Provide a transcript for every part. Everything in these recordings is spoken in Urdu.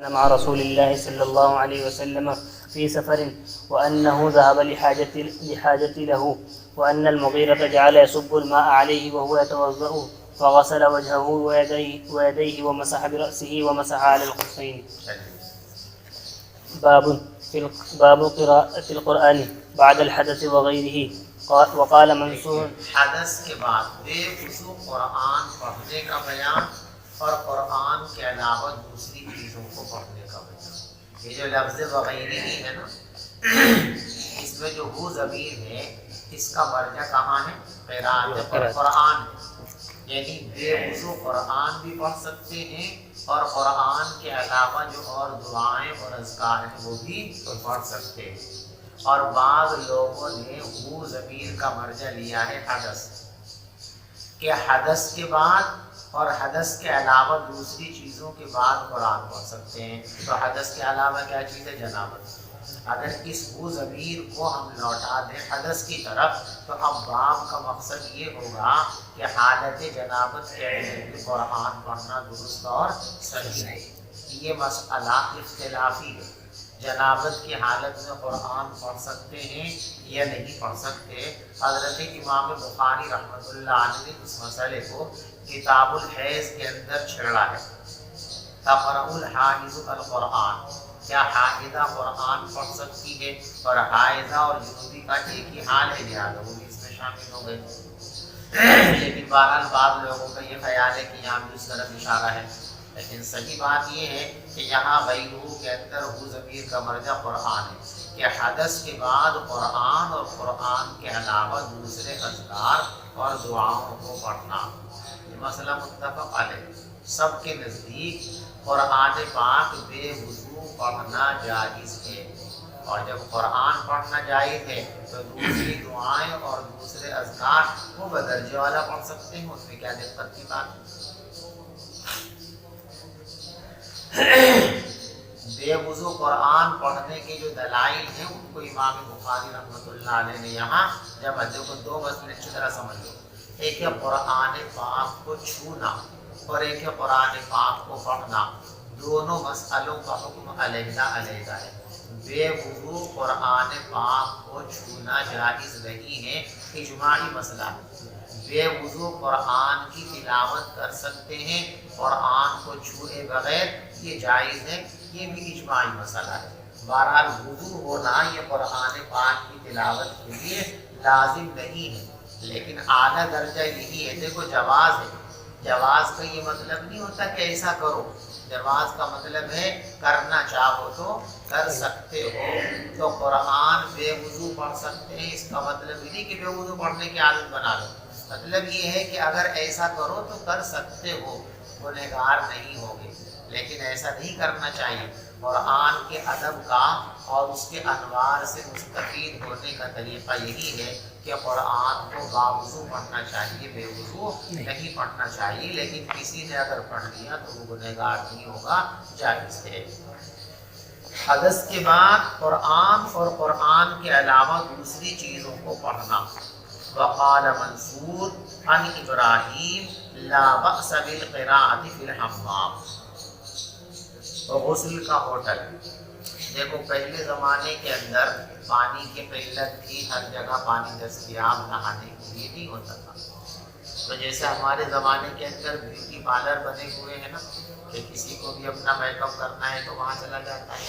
مع رسول الله صلى الله عليه وسلم في سفر وأنه ذهب لحاجة له وأن المغيرة جعل يصب الماء عليه وهو يتوضأ فغسل وجهه ويديه ومسح برأسه ومسح على الخفين. باب قراءة القرآن بعد الحدث وغيره. وقال منصور حدث کے بعد بے وضو قرآن پڑھنے کا بیان اور قرآن کے علاوہ دوسری چیزوں کو پڑھنے کا بیان. یہ جو لفظ وغیرہ ہی ہے نا، اس میں جو ہو ضمیر ہے اس کا مرجع کہاں ہے؟ قراءت قرآن. یعنی بے وضو قرآن بھی پڑھ سکتے ہیں اور قرآن کے علاوہ جو اور دعائیں اور اذکار ہیں وہ بھی پڑھ سکتے ہیں. اور بعض لوگوں نے وہ ضمیر کا مرجع لیا ہے حدث، کہ حدث کے بعد اور حدث کے علاوہ دوسری چیزوں کے بعد قرآن پڑھ سکتے ہیں. تو حدث کے علاوہ کیا چیز ہے؟ جنابت. اگر اس وہ ضمیر کو ہم لوٹا دیں حدث کی طرف تو اب باب کا مقصد یہ ہوگا کہ حالت جنابت کے اندر قرآن پڑھنا درست اور صحیح ہے. یہ مسئلہ اختلافی ہے، جنابت کی حالت میں قرآن پڑھ سکتے ہیں یا نہیں پڑھ سکتے. حضرت امام بخاری رحمۃ اللہ علیہ نے اس مسئلے کو کتاب الحیض کے اندر چھیڑا ہے. تقرأ الحائض القرآن، کیا حائضہ قرآن پڑھ سکتی ہے؟ اور حائضہ اور جنوبی کا ایک ہی حال ہے، لہٰذا وہ بھی اس میں شامل ہو گئے. لیکن بہرحال بعض لوگوں کا یہ خیال ہے کہ یہاں بھی اس طرف اشارہ ہے. لیکن صحیح بات یہ ہے کہ یہاں غیرہ کے اندر ہو ضمیر کا مرجع قرآن ہے، کہ حدث کے بعد قرآن اور قرآن کے علاوہ دوسرے اذکار اور دعاؤں کو پڑھنا. یہ مسئلہ متفق علیہ. سب کے نزدیک قرآن پاک بے وضو پڑھنا جائز ہے، اور جب قرآن پڑھنا جائز ہے تو دوسری دعائیں اور دوسرے اذکار وہ بدرجے والا پڑھ سکتے ہیں. اس میں کیا دقت کی بات ہے؟ بے وضو قرآن پڑھنے کے جو دلائل ہیں ان کو امام بخاری رحمۃ اللہ علیہ نے یہاں جب کو دو مسئلے اچھی طرح سمجھ لو. ایک ہے قرآن پاک کو چھونا اور ایک ہے قرآن پاک کو پڑھنا. دونوں مسئلوں کا حکم علیحدہ علیحدہ ہے. بے وضو قرآن پاک کو چھونا جائز نہیں ہے، اجماعی مسئلہ ہے. بے وضو قرآن کی تلاوت کر سکتے ہیں، قرآن کو چھوئے بغیر یہ جائز ہے، یہ بھی اجماعی مسئلہ ہے. بہرحال وضو ہونا یہ قرآن پاک کی تلاوت کے لیے لازم نہیں ہے، لیکن اعلیٰ درجہ یہی ہے. دیکھو جواز ہے، جواز کا یہ مطلب نہیں ہوتا کہ ایسا کرو. جواز کا مطلب ہے کرنا چاہو تو کر سکتے ہو. تو قرآن بے وضو پڑھ سکتے ہیں، اس کا مطلب یہ نہیں کہ بے وضو پڑھنے کی عادت بنا لو. مطلب یہ ہے کہ اگر ایسا کرو تو کر سکتے ہو، گنہگار نہیں ہوگے. لیکن ایسا نہیں کرنا چاہیے. قرآن کے ادب کا اور اس کے انوار سے مستفید ہونے کا طریقہ یہی ہے کہ قرآن کو باوضو پڑھنا چاہیے، بے وضو نہیں پڑھنا چاہیے. لیکن کسی نے اگر پڑھ لیا تو وہ گنہگار نہیں ہوگا، جائز ہے. حدث کے بعد قرآن اور قرآن کے علاوہ دوسری چیزوں کو پڑھنا. وقال منصور عن ابراہیم لا بأس بالقراءة فی الحمام. غسل کا ہوٹل. دیکھو پہلے زمانے کے اندر پانی کی قلت تھی، ہر جگہ پانی دستیاب نہانے کے لیے نہیں ہوتا تھا. تو جیسے ہمارے زمانے کے اندر بیوٹی پارلر بنے ہوئے ہیں نا، کہ کسی کو بھی اپنا میک اپ کرنا ہے تو وہاں چلا جاتا ہے.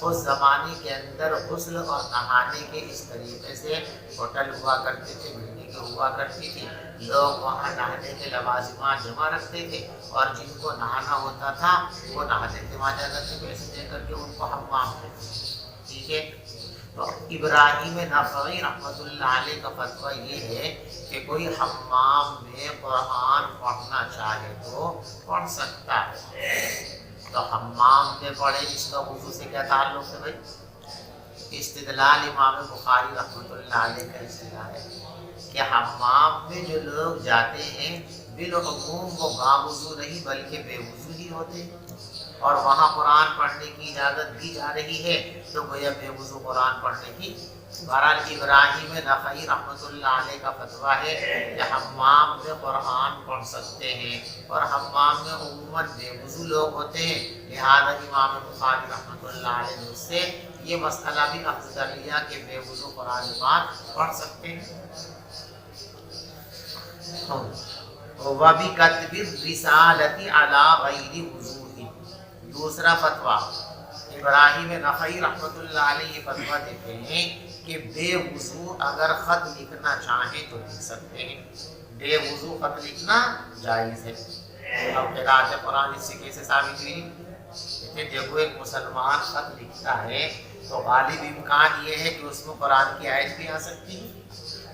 اس زمانے کے اندر غسل اور نہانے کے اس طریقے سے ہوٹل ہوا کرتے تھے، بلڈنگیں ہوا کرتی تھی. لوگ وہاں نہانے کے لوازمات جمع رکھتے تھے اور جن کو نہانا ہوتا تھا وہ نہاتے تھے وہاں جا کر کے، پیسے دے کر کے ان کو حمام کہتے ہیں. ٹھیک ہے. تو ابراہیم نخعی رحمۃ اللہ علیہ کا فتویٰ یہ ہے کہ کوئی حمام میں قرآن پڑھنا چاہے تو پڑھ سکتا ہے. تو حمام میں پڑھے، اس کا وضو سے کیا تعلق ہے بھائی؟ استدلال امام بخاری رحمۃ اللہ علیہ کا استدلال ہے کہ حمام میں جو لوگ جاتے ہیں بالعموم وہ باوضو نہیں بلکہ بے وضو ہی ہوتے ہیں، اور وہاں قرآن پڑھنے کی اجازت دی جا رہی ہے تو گویا بے وضو قرآن پڑھنے کی۔ بہرحال ابراہیم نخعی رحمۃ اللہ علیہ کا فتویٰ ہے کہ حمام میں قرآن پڑھ سکتے ہیں، اور حمام میں عموماً بے وضو لوگ ہوتے ہیں، لہذا امام بخاری رحمۃ اللہ علیہ نے اس سے یہ مسئلہ بھی اخذ کر لیا کہ بے وضو قرآن پاک پڑھ سکتے ہیں۔ وَبِكَتْبِ الرِّسَالَةِ عَلَى غَيْرِ وُضُوءٍ، دوسرا فتویٰ ابراہیم نخعی رحمۃ اللہ علیہ یہ فتویٰ دیتے ہیں کہ بے وضو اگر خط لکھنا چاہیں تو لکھ سکتے ہیں، بے وضو خط لکھنا جائز ہے۔ اب قراءت قرآن اس سے کیسے ثابت ہوئی؟ کہتے ہیں دیکھو ایک مسلمان خط لکھتا ہے تو غالب امکان یہ ہے کہ اس میں قرآن کی آیت بھی آ سکتی ہے،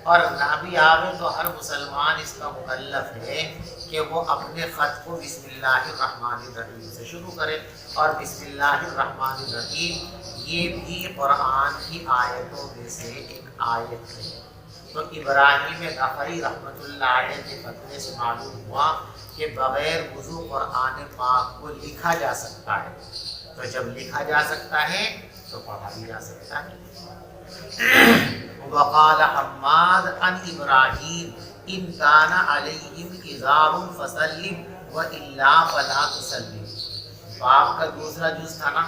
اور نہ بھی آوے تو ہر مسلمان اس کا مکلف ہے کہ وہ اپنے خط کو بسم اللہ الرحمن الرحیم سے شروع کرے، اور بسم اللہ الرحمن الرحیم یہ بھی قرآن کی آیتوں میں سے ایک آیت ہے۔ تو ابراہیم نخعی رحمۃ اللہ علیہ کے فتوے سے معلوم ہوا کہ بغیر وضو قرآن پاک کو لکھا جا سکتا ہے، تو جب لکھا جا سکتا ہے تو پڑھا بھی جا سکتا ہے۔ وقال حماد عن ابراہیم ان کان علیہم ازار فسلم والا فلا تسلم۔ باب کا دوسرا جز تھا نا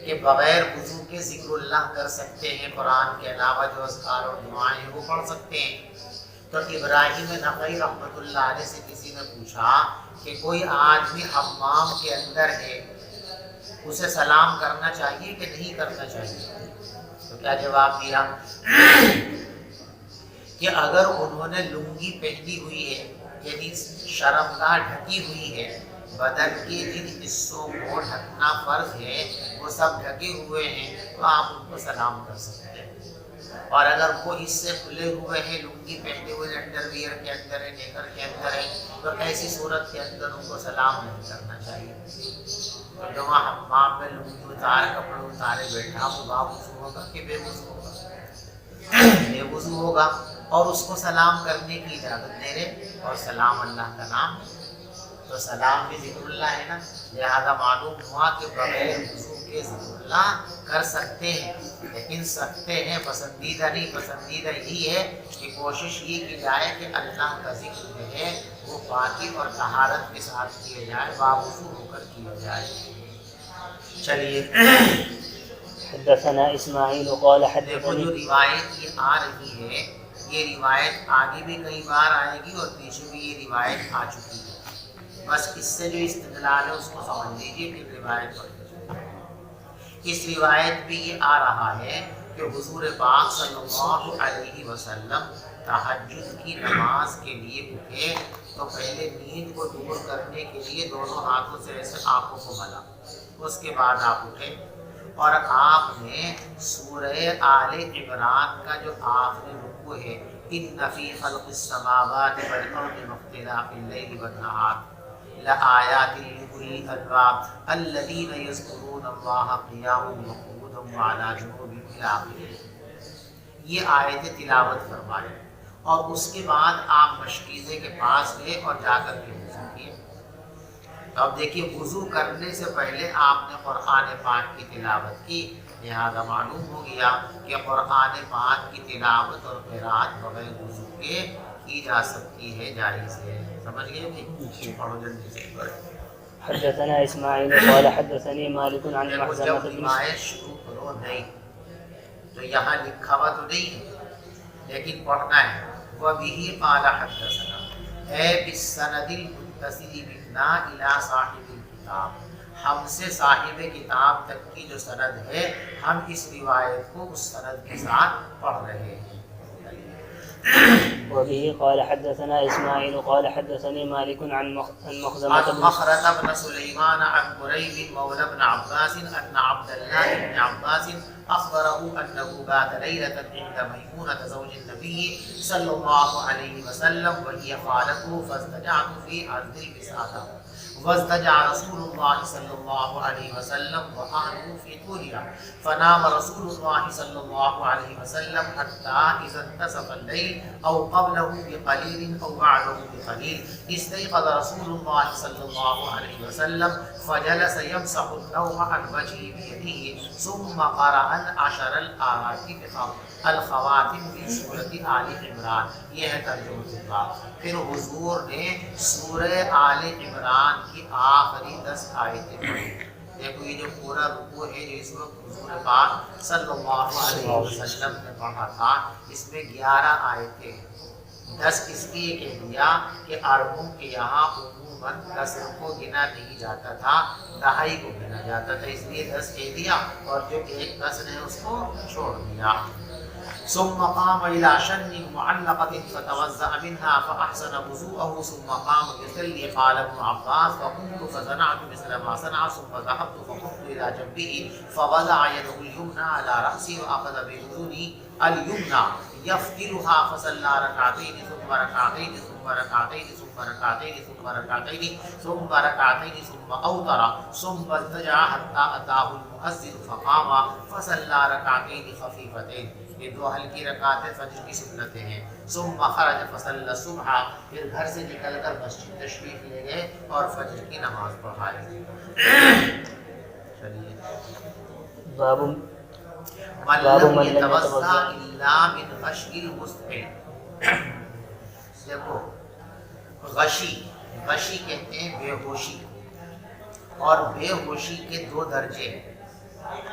کہ بغیر وضو کے ذکر اللہ کر سکتے ہیں، قرآن کے علاوہ جو اذکار اور دعائیں ہیں وہ پڑھ سکتے ہیں۔ تو ابراہیم نخعی رحمۃ اللہ علیہ سے کسی نے پوچھا کہ کوئی آدمی حمام کے اندر ہے، اسے سلام کرنا چاہیے کہ نہیں کرنا چاہیے؟ تو کیا جواب دیا کہ اگر انہوں نے لنگی پہنی ہوئی ہے، یعنی شرمگاہ ڈھکی ہوئی ہے، بدن کے جن حصوں کو ڈھکنا فرض ہے وہ سب ڈھکے ہوئے ہیں، تو آپ ان کو سلام کر سکتے ہیں۔ اور اگر وہ اس سے کھلے ہوئے ہیں، لنگی پہنے ہوئے انڈر ویئر کے اندر ہے، نیکر کے اندر ہے، تو ایسی صورت کے اندر ان کو سلام نہیں کرنا چاہیے۔ تو جو وہاں حمام میں لنگی اتارے کپڑے اتارے بیٹھا وہ باوضو ہوگا کہ بے وضو ہوگا؟ بے وضو ہوگا، اور اس کو سلام کرنے کی اجازت دے رہے، اور سلام اللہ کا نام ہے، تو سلام بھی ذکر اللہ ہے نا، لہذا معلوم ہوا کہ بغیر وضو کے ذکر اللہ کر سکتے ہیں، لیکن سکتے ہیں پسندیدہ نہیں۔ پسندیدہ یہی ہے کہ کوشش یہ کی جائے کہ اللہ کا ذکر جو ہے وہ پاکی اور طہارت کے ساتھ کیا جائے، باوضو ہو کر کیا جائے۔ چلیے حدثنا اسماعیل قال دیکھو جو حدثني روایت یہ آ رہی ہے، یہ روایت آگے بھی کئی بار آئے گی اور پیچھے بھی یہ روایت آ چکی ہے، بس اس سے جو استدلال ہے اس کو سمجھ لیجیے کہ روایت پڑھ لیجیے۔ اس روایت بھی یہ آ رہا ہے کہ حضور پاک صلی اللہ علیہ وسلم تہجد کی نماز کے لیے اٹھے تو پہلے نیند کو دور کرنے کے لیے دونوں ہاتھوں سے ایسے آنکھوں کو ملا، اس کے بعد آپ اٹھے اور آپ نے سورہ آل عمران کا جو آخری رکوع ہے، ان فی خلق السماوات والارض واختلاف اللیل والنہار لآیات لأولی الالباب الذین یذکرون اللہ قیاما وقعودا وعلی جنوبہم الی آخر، یہ آیت تلاوت فرمائے، اور اس کے بعد آپ مشکیزے کے پاس گئے اور جا کر کے وضو کیے۔ تو اب دیکھیے وضو کرنے سے پہلے آپ نے قرآن پاک کی تلاوت کی، لہذا معلوم ہو گیا کہ قرآن پاک کی تلاوت اور قرات بغیر وضو کے کی جا سکتی ہے، جائز ہے۔ سمجھ گئے کہ پڑھو جلدی سے۔ حدثنا اسماعیل قال حدثني مالك عن جب مخزومة بن روایت شروع کرو نہیں تو یہاں لکھا ہوا تو نہیں ہے لیکن پڑھنا ہے۔ وَبِهِ قَالَ حَدَّثَنَا اے بِالسَّنَدِ الْمُتَّصِلِ بِنَا إِلَىٰ صَاحِبِ الْكِتَابِ، ہم سے صاحب کتاب تک کی جو سند ہے ہم اس روایت کو اس سند کے ساتھ پڑھ رہے ہیں۔ وبه قال حدثنا اسماعيل قال حدثني مالك عن مخزومة عن بن مخرة بن سليمان عن قريب مولى بن عباس أن عبد الله بن عباس أخبره أنه بات ليلة عند ميمونة زوج النبي صلى الله عليه وسلم وهي خالته، فاستجعت في عرض الوسادة واضطجع رسول الله صلى الله عليه وسلم وأهله في طولها فنام رسول الله صلى الله عليه وسلم حتى إذا انتصف الليل أو قبله بقليل أو بعده بقليل استيقظ رسول الله صلى الله عليه وسلم فجلس يمسح النوم عن وجهه بيده ثم قرأ العشر الآيات الخواتم في سورة آل عمران. یہ ہے ترجمہ اللہ. پھر حضور نے سورہ آل عمران کی آخری 10 آیتیں پڑھی. دیکھو یہ جو پورا رکوع ہے جو اس وقت حضور پاک صلی اللہ علیہ وسلم نے پڑھا تھا اس میں 11 آیتیں ہیں. 10 اس لیے کہہ دیا کہ عربوں کے یہاں عموماً 10 کو گنا نہیں جاتا تھا, دہائی کو گنا جاتا تھا, اس لیے 10 کہہ دیا اور جو ایک 10 نے اس کو چھوڑ دیا. ثم قام إلى شن معلقة فتوزع منها فأحسن وضوءه ثم قام يصلي. قال ابن عباس فقمت فصنعت مثل ما صنع ثم ذهبت فقمت إلى جنبه فوضع يده اليمنى على رأسي وأخذ بأذني اليمنى يفتلها فصلى ركعتين ثم ركعتين ثم ركعتين ثم ركعتين ثم ركعتين ثم ركعتين ثم أوتر ثم التجا حتى أتاه المؤذن فقام فصلى ركعتين خفيفتين. یہ 2 ہلکی رکعتیں فجر کی سنتیں ہیں. ثم خرج فصلى الصبح. پھر گھر سے نکل کر مسجد تشریف لے گئے اور فجر کی نماز پڑھائی. چلیے باب لم يتوضأ الا من غشی المستحل. دیکھو غشی کہتے ہیں بے ہوشی, اور بے ہوشی کے 2 درجے ہیں.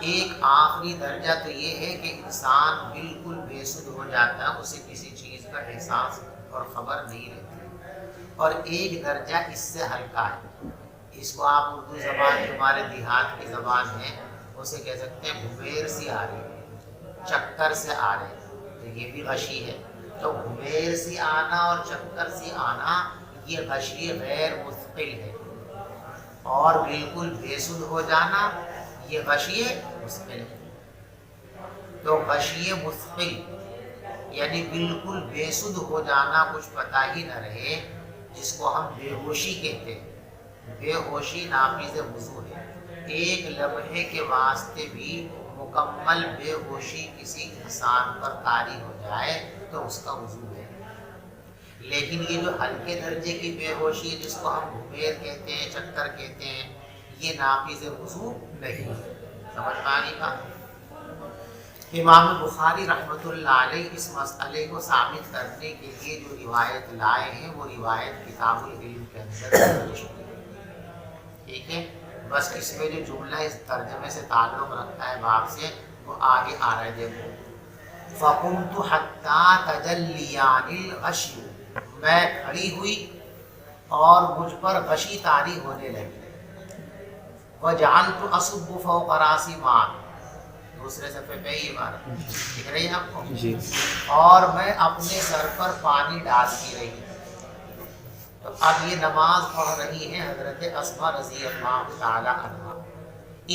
ایک آخری درجہ تو یہ ہے کہ انسان بالکل بے سدھ ہو جاتا ہے, اسے کسی چیز کا احساس اور خبر نہیں رہتی, اور ایک درجہ اس سے ہلکا ہے. اس کو آپ اردو زبان جو ہمارے دیہات کی زبان ہے اسے کہہ سکتے ہیں گھمیر سی آ رہی ہے, چکر سے آ رہے ہیں, تو یہ بھی غشی ہے. تو گھمیر سی آنا اور چکر سی آنا یہ غشی غیر مستقل ہے, اور بالکل بے سدھ ہو جانا یہ غشی مستقل ہے. تو غشی مستقل یعنی بالکل بے سدھ ہو جانا, کچھ پتہ ہی نہ رہے, جس کو ہم بے ہوشی کہتے ہیں. بے ہوشی ناقض وضو ہے. ایک لمحے کے واسطے بھی مکمل بے ہوشی کسی انسان پر طاری ہو جائے تو اس کا وضو ہے. لیکن یہ جو ہلکے درجے کی بے ہوشی ہے جس کو ہم گھمیر کہتے ہیں, چکر کہتے ہیں, یہ ناقض وضو نہیں. سمجھ پانی کا. امام بخاری رحمۃ اللہ علیہ اس مسئلے کو ثابت کرنے کے لیے جو روایت لائے ہیں وہ روایت کتاب العلم کے اندر ٹھیک ہے. بس اس میں جو جملہ اس ترجمے سے تعلق رکھتا ہے باب سے وہ آگے آ رہا ہے. دیکھو فقمت حتی تجلیان الغشی, میں کھڑی ہوئی اور مجھ پر غشی طاری ہونے لگی. وجعلت اصب فوق راسی ماء, دوسرے صفحے پہ ہی عبارت دکھ رہی ہے آپ کو جی. اور میں اپنے سر پر پانی ڈالتی رہی. تو اب یہ نماز پڑھ رہی ہیں حضرت اسماء رضی اللہ تعالی عنہا.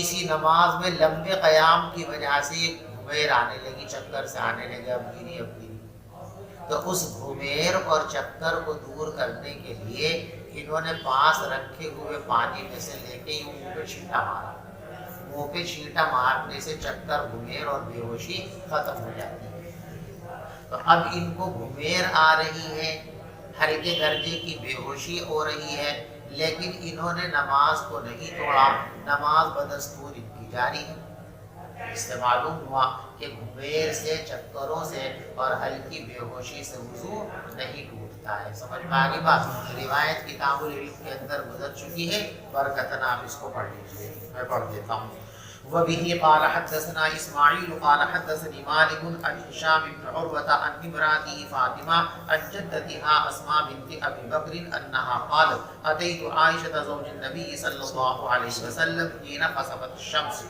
اسی نماز میں لمبے قیام کی وجہ سے یہ گھمیر آنے لگی, چکر سے آنے لگے, اب گری اب گری. تو اس گھمیر اور چکر کو دور کرنے کے لیے انہوں نے پاس رکھے ہوئے پانی میں سے لے کے یوں منہ پہ چھینٹا مارا. منہ پہ چھینٹا مارنے سے چکر, گھمیر اور بے ہوشی ختم ہو جاتی ہے. تو اب ان کو گھمیر آ رہی ہے, ہلکے درجے کی بے ہوشی ہو رہی ہے, لیکن انہوں نے نماز کو نہیں توڑا, نماز بدستور ان کی جاری ہے. اس سے معلوم ہوا کہ گھمیر سے, چکروں سے اور ہلکی بے ہوشی سے وضو نہیں ٹوٹتا ہے. سمجھ میں آگے بات. روایت کتاب العلم کے اندر گزر چکی ہے, برکتاً آپ اس کو پڑھ لیجیے. میں پڑھ دیتا ہوں. وبه قال حدثنا اسماعيل قال حدثني مالك عن هشام بن عروة عن امرأته فاطمة عن جدتها اسماء بنت ابي بكر انها قالت اتيت عائشة زوج النبي صلى الله عليه وسلم حين خسفت الشمس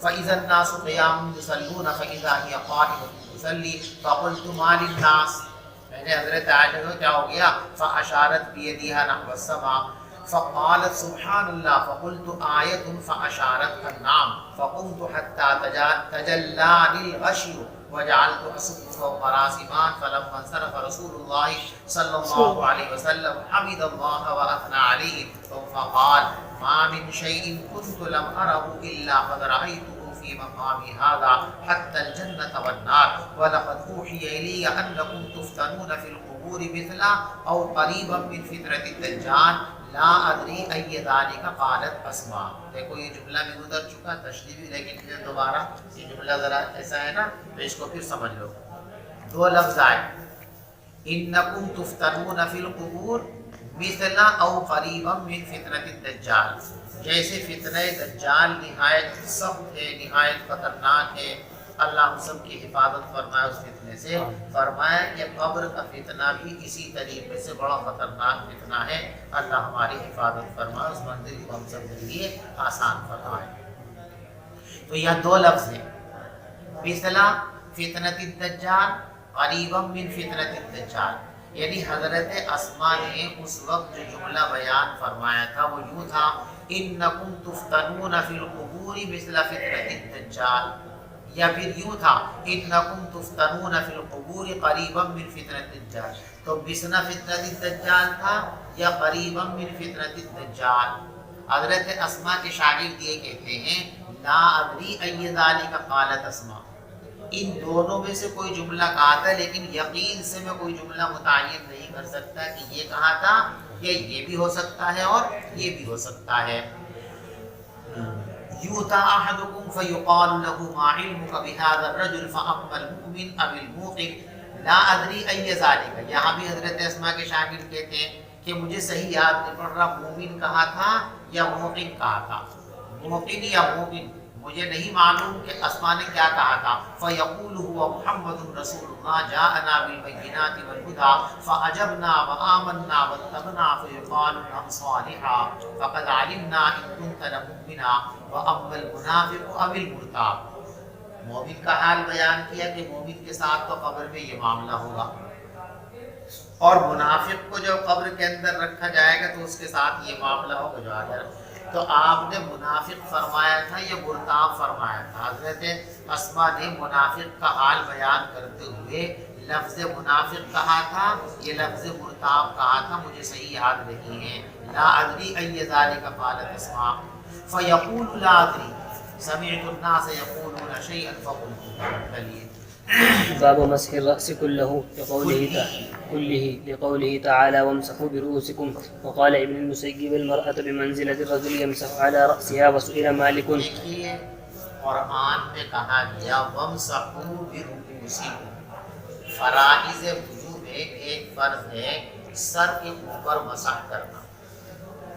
فاذا الناس قيام يصلون فاذا هي قائمة تصلي فقلت ما للناس, میں نے حضرت عائشہ کو کیا ہو گیا, فاشارت بيدها نحو السماء فقالت سبحان الله فقلت آية فأشارت النعم فقمت حتى تجلاني الغشي وجعلت أصب فوق رأسي ماء فلما انصرف رسول الله صلى الله عليه وسلم حمد الله وأثنى عليه تو فقال ما من شيء كنت لم أره إلا قد رأيته في مقامي هذا حتى الجنة والنار ولقد أوحي إلي أنكم تفتنون في القبور مثلا أو قريبا من فتنة الدجال لا ادری ای ذالک قالت اسماء. دیکھو یہ جملہ بھی گزر چکا تشریح بھی، لیکن پھر دوبارہ یہ جملہ ذرا ایسا ہے نا تو اس کو پھر سمجھ لو. دو لفظ آئے انکم تفتنون فی القبور مثل او قریبا من فتنة الدجال. جیسے فتنہ دجال نہایت سخت ہے، نہایت خطرناک ہے، اللہ ہم سب کی حفاظت فرمائے اس فتنے سے. فرمایا کہ قبر کا فتنہ بھی اسی طریقے سے بڑا خطرناک فتنہ ہے، اللہ ہماری حفاظت فرمائے، اس منزل کو ہم سب کے لیے آسان فرمائے. تو یہ دو لفظ ہیں، مثلا فتنۃ الدجال قریبا من فتنۃ الدجال. یعنی حضرت اسماء نے اس وقت جو جملہ بیان فرمایا تھا وہ یوں تھا انکم تفتنون فی القبور مثل فتنۃ الدجال، یا پھر یوں تھا انکم تفتنون فی القبور قریبا من فتنۃ الدجال. تو مثل فتنۃ الدجال تھا یا قریبا من فتنۃ الدجال. حضرت اسماء کے شاگرد یہ کہتے ہیں لا ادری ای ذالک قالت اسماء، ان دونوں میں سے کوئی جملہ کہا تھا، لیکن یقین سے میں کوئی جملہ متعین نہیں کر سکتا کہ یہ کہا تھا یا یہ بھی ہو سکتا ہے اور یہ بھی ہو سکتا ہے. یؤتی احدکم فیقال له ما علمک بهذا الرجل فاما المؤمن ام الموقن لا ادری ای ذالک. یہاں بھی حضرت اسماء کے شاگرد کہتے ہیں کہ مجھے صحیح یاد نہیں پڑ رہا مومن کہا تھا یا موقن کہا تھا، موقن یا مومن مجھے نہیں معلوم کہ اسماء نے کیا کہا تھا. فیقول هو محمد رسول اللہ جاءنا بالبینات والهدى فعجبنا وآمنا واتبعنا فیقال لهم صالحا فقد علمنا ان كنت لمؤمنا واما المنافق او المرتاب. مومن کا حال بیان کیا کہ مومن کے ساتھ تو قبر میں یہ معاملہ ہوگا، اور منافق کو جو قبر کے اندر رکھا جائے گا تو اس کے ساتھ یہ معاملہ ہوگا جو آ جائے. تو آپ نے منافق فرمایا تھا یا مرتاب فرمایا تھا؟ حضرت اسماء نے منافق کا حال بیان کرتے ہوئے لفظ منافق کہا تھا، یہ لفظ مرتاب کہا تھا، مجھے صحیح یاد نہیں ہے. لا ادری ای ذالک قالت اسماء فیقول لا ادری سمعت الناس یقولون شیئا فقلت. باب مسح الرأس كله لقوله تعالى وامسحوا برؤوسكم. وقال ابن المسيب المرأة بمنزلة الرجل يمسح على رأسها. وسئل مالك. دیکھیے قرآن میں کہا گیا وامسحوا برؤوسکم، فرائض وضو میں ایک فرض ہے سر کے اوپر مسح کرنا.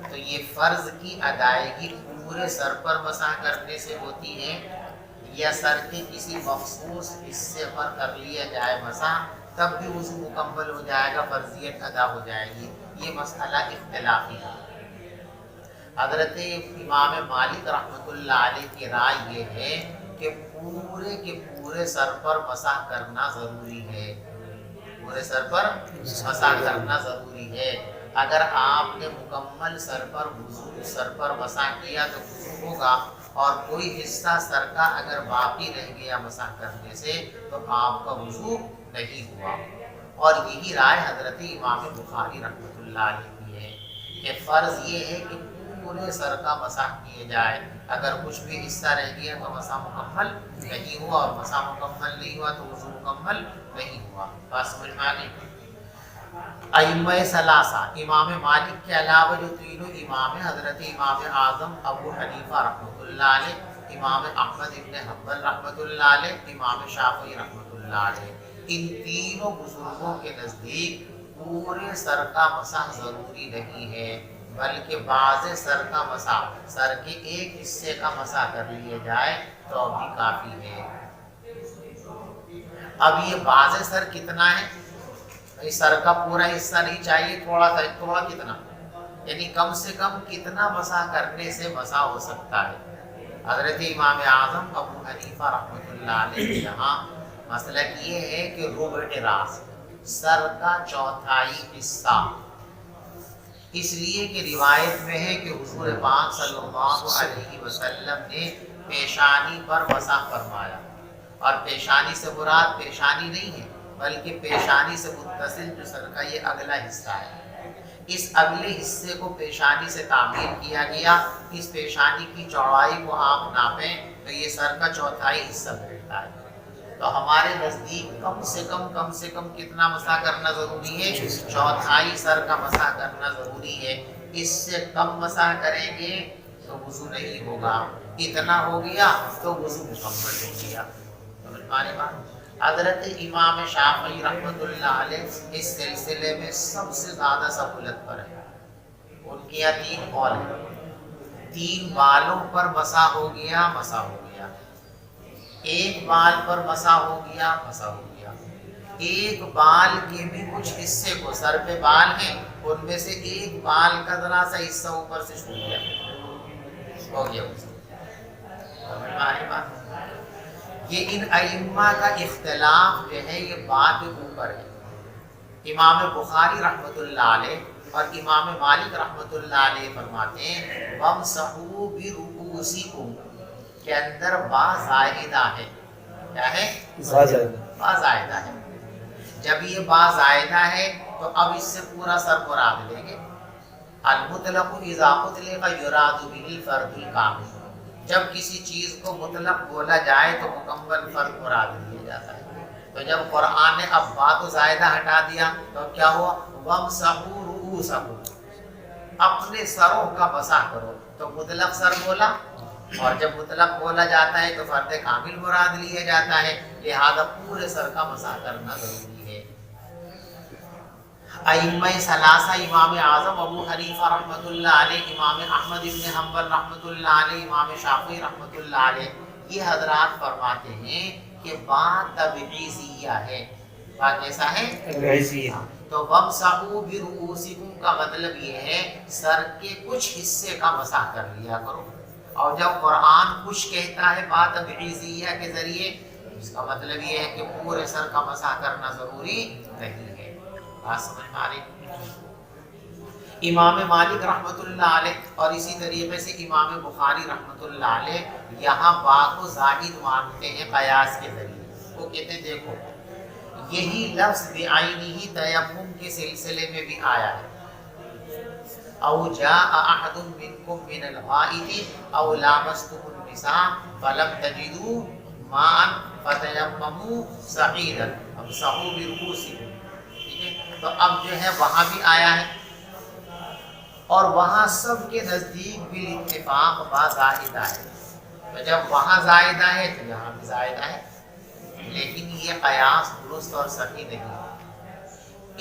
تو یہ فرض کی ادائیگی پورے سر پر مسح کرنے سے ہوتی ہے یا سر کے کسی مخصوص حصے پر کر لیا جائے مسح تب بھی وضو مکمل ہو جائے گا، فرضیت ادا ہو جائے گی؟ یہ مسئلہ اختلافی ہے. حضرت امام مالک رحمۃ اللہ علیہ کی رائے یہ ہے کہ پورے کے پورے سر پر مسح کرنا ضروری ہے، پورے سر پر مسح کرنا ضروری ہے. اگر آپ نے مکمل سر پر مسح کیا تو وضو ہوگا، اور کوئی حصہ سر کا اگر باقی رہ گیا مسح کرنے سے تو آپ کا وضو نہیں ہوا. اور یہی رائے حضرت امام بخاری رحمۃ اللہ علیہ کی ہے کہ فرض یہ ہے کہ پورے سر کا مسح کیے جائے، اگر کچھ بھی حصہ رہ گیا تو مسح مکمل نہیں ہوا، اور مسح مکمل نہیں ہوا تو وضو مکمل نہیں ہوا. بات سمجھ میں آ گئی؟ ائمہ ثلاثہ امام مالک کے علاوہ جو تینوں امام ہیں، حضرت امام اعظم ابو حنیفہ رحمۃ اللہ علیہ، امام احمد ابن حنبل رحمۃ اللہ علیہ، امام شافعی رحمۃ اللہ علیہ، ان تینوں بزرگوں کے نزدیک پورے سر کا مسح ضروری نہیں ہے، بلکہ بعض سر کا مسح، سر کے ایک حصے کا مسح کر لیے جائے تو بھی کافی ہے. اب یہ بعض سر کتنا ہے؟ سر کا پورا حصہ نہیں چاہیے، تھوڑا کتنا، یعنی کم سے کم کتنا مسح کرنے سے مسح ہو سکتا ہے. حضرت امام اعظم ابو حنیفہ رحمۃ اللہ علیہ یہاں مسلک یہ ہے کہ ربع راس، سر کا چوتھائی حصہ، اس لیے کہ روایت میں ہے کہ حضور پاک صلی اللہ علیہ وسلم نے پیشانی پر مسح فرمایا، اور پیشانی سے مراد پیشانی نہیں ہے بلکہ پیشانی سے متصل جو سر کا یہ اگلا حصہ ہے، اس اگلے حصے کو پیشانی سے تعمیر کیا گیا، اس پیشانی کی چوڑائی کو آپ ناپیں تو یہ سر کا چوتھائی حصہ بیٹھتا ہے۔ تو ہمارے نزدیک کم سے کم کتنا مسح کرنا ضروری ہے؟ چوتھائی سر کا مسح کرنا ضروری ہے۔ اس سے کم مسح کریں گے تو وضو نہیں ہوگا، اتنا ہو گیا تو وضو مکمل ہو گیا۔ سمجھ میں آنے بات؟ حضرت امام شافعی رحمۃ اللہ علیہ اس سلسلے میں سب سے زیادہ سہولت پر ہے۔ ان کی یہاں 3 قول ہیں۔ 3 بالوں پر مسح ہو گیا، مسح ہو گیا۔ 1 بال پر مسح ہو گیا، مسح ہو گیا۔ 1 بال کے بھی کچھ حصے کو، سر پہ بال ہیں ان میں سے 1 بال کا ذرا سا حصہ اوپر سے چھوٹ گیا، ہو گیا وضو۔ سمجھ میں آئی بات؟ یہ ان ائمہ کا اختلاف جو ہے یہ بات کے اوپر ہے۔ امام بخاری رحمۃ اللہ علیہ اور امام مالک رحمۃ اللہ علیہ فرماتے ہیں وَامْسَحُوا بِرُؤُوسِكُمْ کے اندر با زائدہ ہے۔ کیا ہے؟ با زائدہ ہے۔ جب یہ با زائدہ ہے تو اب اس سے پورا سر مراد لیں گے۔ المطلق اذا اطلق یراد به الفرد الکامل، جب کسی چیز کو مطلق بولا جائے تو مکمل فرد مراد لیا جاتا ہے۔ تو جب قرآن نے اب با تو زائدہ ہٹا دیا تو کیا ہوا؟ وَامْسَحُوا رُؤُوسَكُمْ، اپنے سروں کا مسح کرو، تو مطلق سر بولا، اور جب مطلق بولا جاتا ہے تو فرد کامل مراد لیا جاتا ہے، لہذا پورے سر کا مسح کرنا ضروری ہے۔ ائمہ ثلاثہ امام اعظم ابو حنیفہ رحمۃ اللہ علیہ، امام احمد بن حنبل رحمۃ اللہ علیہ، امام شافعی رحمۃ اللہ علیہ، یہ حضرات فرماتے ہیں کہ با تبعیضیہ ہے۔ با کیسا ہے؟ تبعیضیہ۔ تو وَامْسَحُوا بِرُؤُوسِكُمْ کا مطلب یہ ہے سر کے کچھ حصے کا مسح کر لیا کرو، اور جب قرآن کچھ کہتا ہے با تبعیضیہ کے ذریعے اس کا مطلب یہ ہے کہ پورے سر کا مسح کرنا ضروری نہیں ہے۔ بات سمجھ میں آ رہی؟ امام مالک رحمۃ اللہ علیہ اور اسی طریقے سے امام بخاری رحمۃ اللہ علیہ یہاں با کو زائد مانتے ہیں قیاس کے ذریعے۔ وہ کہتے ہیں دیکھو یہی لفظ بعینہ تیمم کے سلسلے میں بھی آیا ہے، او جاء احد منکم من الغائط او لامستم النساء فلم تجدوا ماء فتیمموا صعیدا فامسحوا برؤوسکم۔ تو اب جو ہے وہاں بھی آیا ہے، اور وہاں سب کے نزدیک بالاتفاق با زائدہ ہے۔ تو جب وہاں زائدہ ہے تو یہاں بھی زائدہ ہے، لیکن یہ قیاس درست اور صحیح نہیں،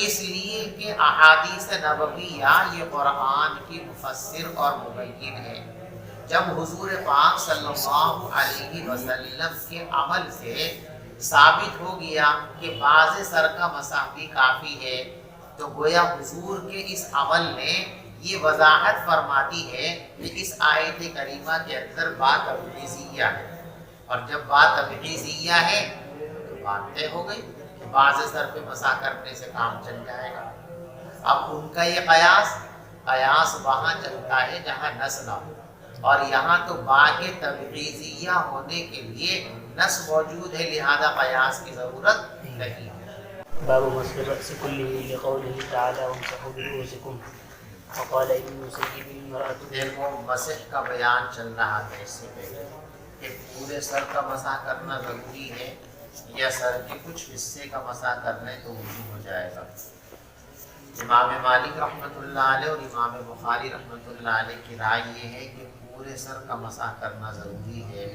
اس لیے کہ احادیث نبویہ یہ قرآن کی مفسر اور مبین ہے۔ جب حضور پاک صلی اللہ علیہ وسلم کے عمل سے ثابت ہو گیا کہ بعض سر کا مسح بھی کافی ہے، تو گویا حضور کے اس عمل نے یہ وضاحت فرماتی ہے کہ اس آیت کریمہ کے اندر با تبعیضیہ ہے، اور جب با تبعیضیہ ہے تو بات طے ہو گئی کہ بعض سر پہ مسح کرنے سے کام چل جائے گا۔ اب ان کا یہ قیاس وہاں چلتا ہے جہاں نص نہ ہو، اور یہاں تو با کے تبعیضیہ ہونے کے لیے نص موجود ہے، لہذا قیاس کی ضرورت نہیں ہے۔ باب مسح الرأس كله لقوله تعالى وامسحوا برؤوسكم وقال ابن سيب المرأة۔ دیکھو مسح کا بیان چل رہا تھا اس سے پہلے کہ پورے سر کا مسح کرنا ضروری ہے یا سر کے کچھ حصے کا مسح کرنے تو وضو ہو جائے گا۔ امام مالک رحمۃ اللہ علیہ اور امام بخاری رحمۃ اللہ علیہ کی رائے یہ ہے کہ پورے سر کا مسح کرنا ضروری ہے،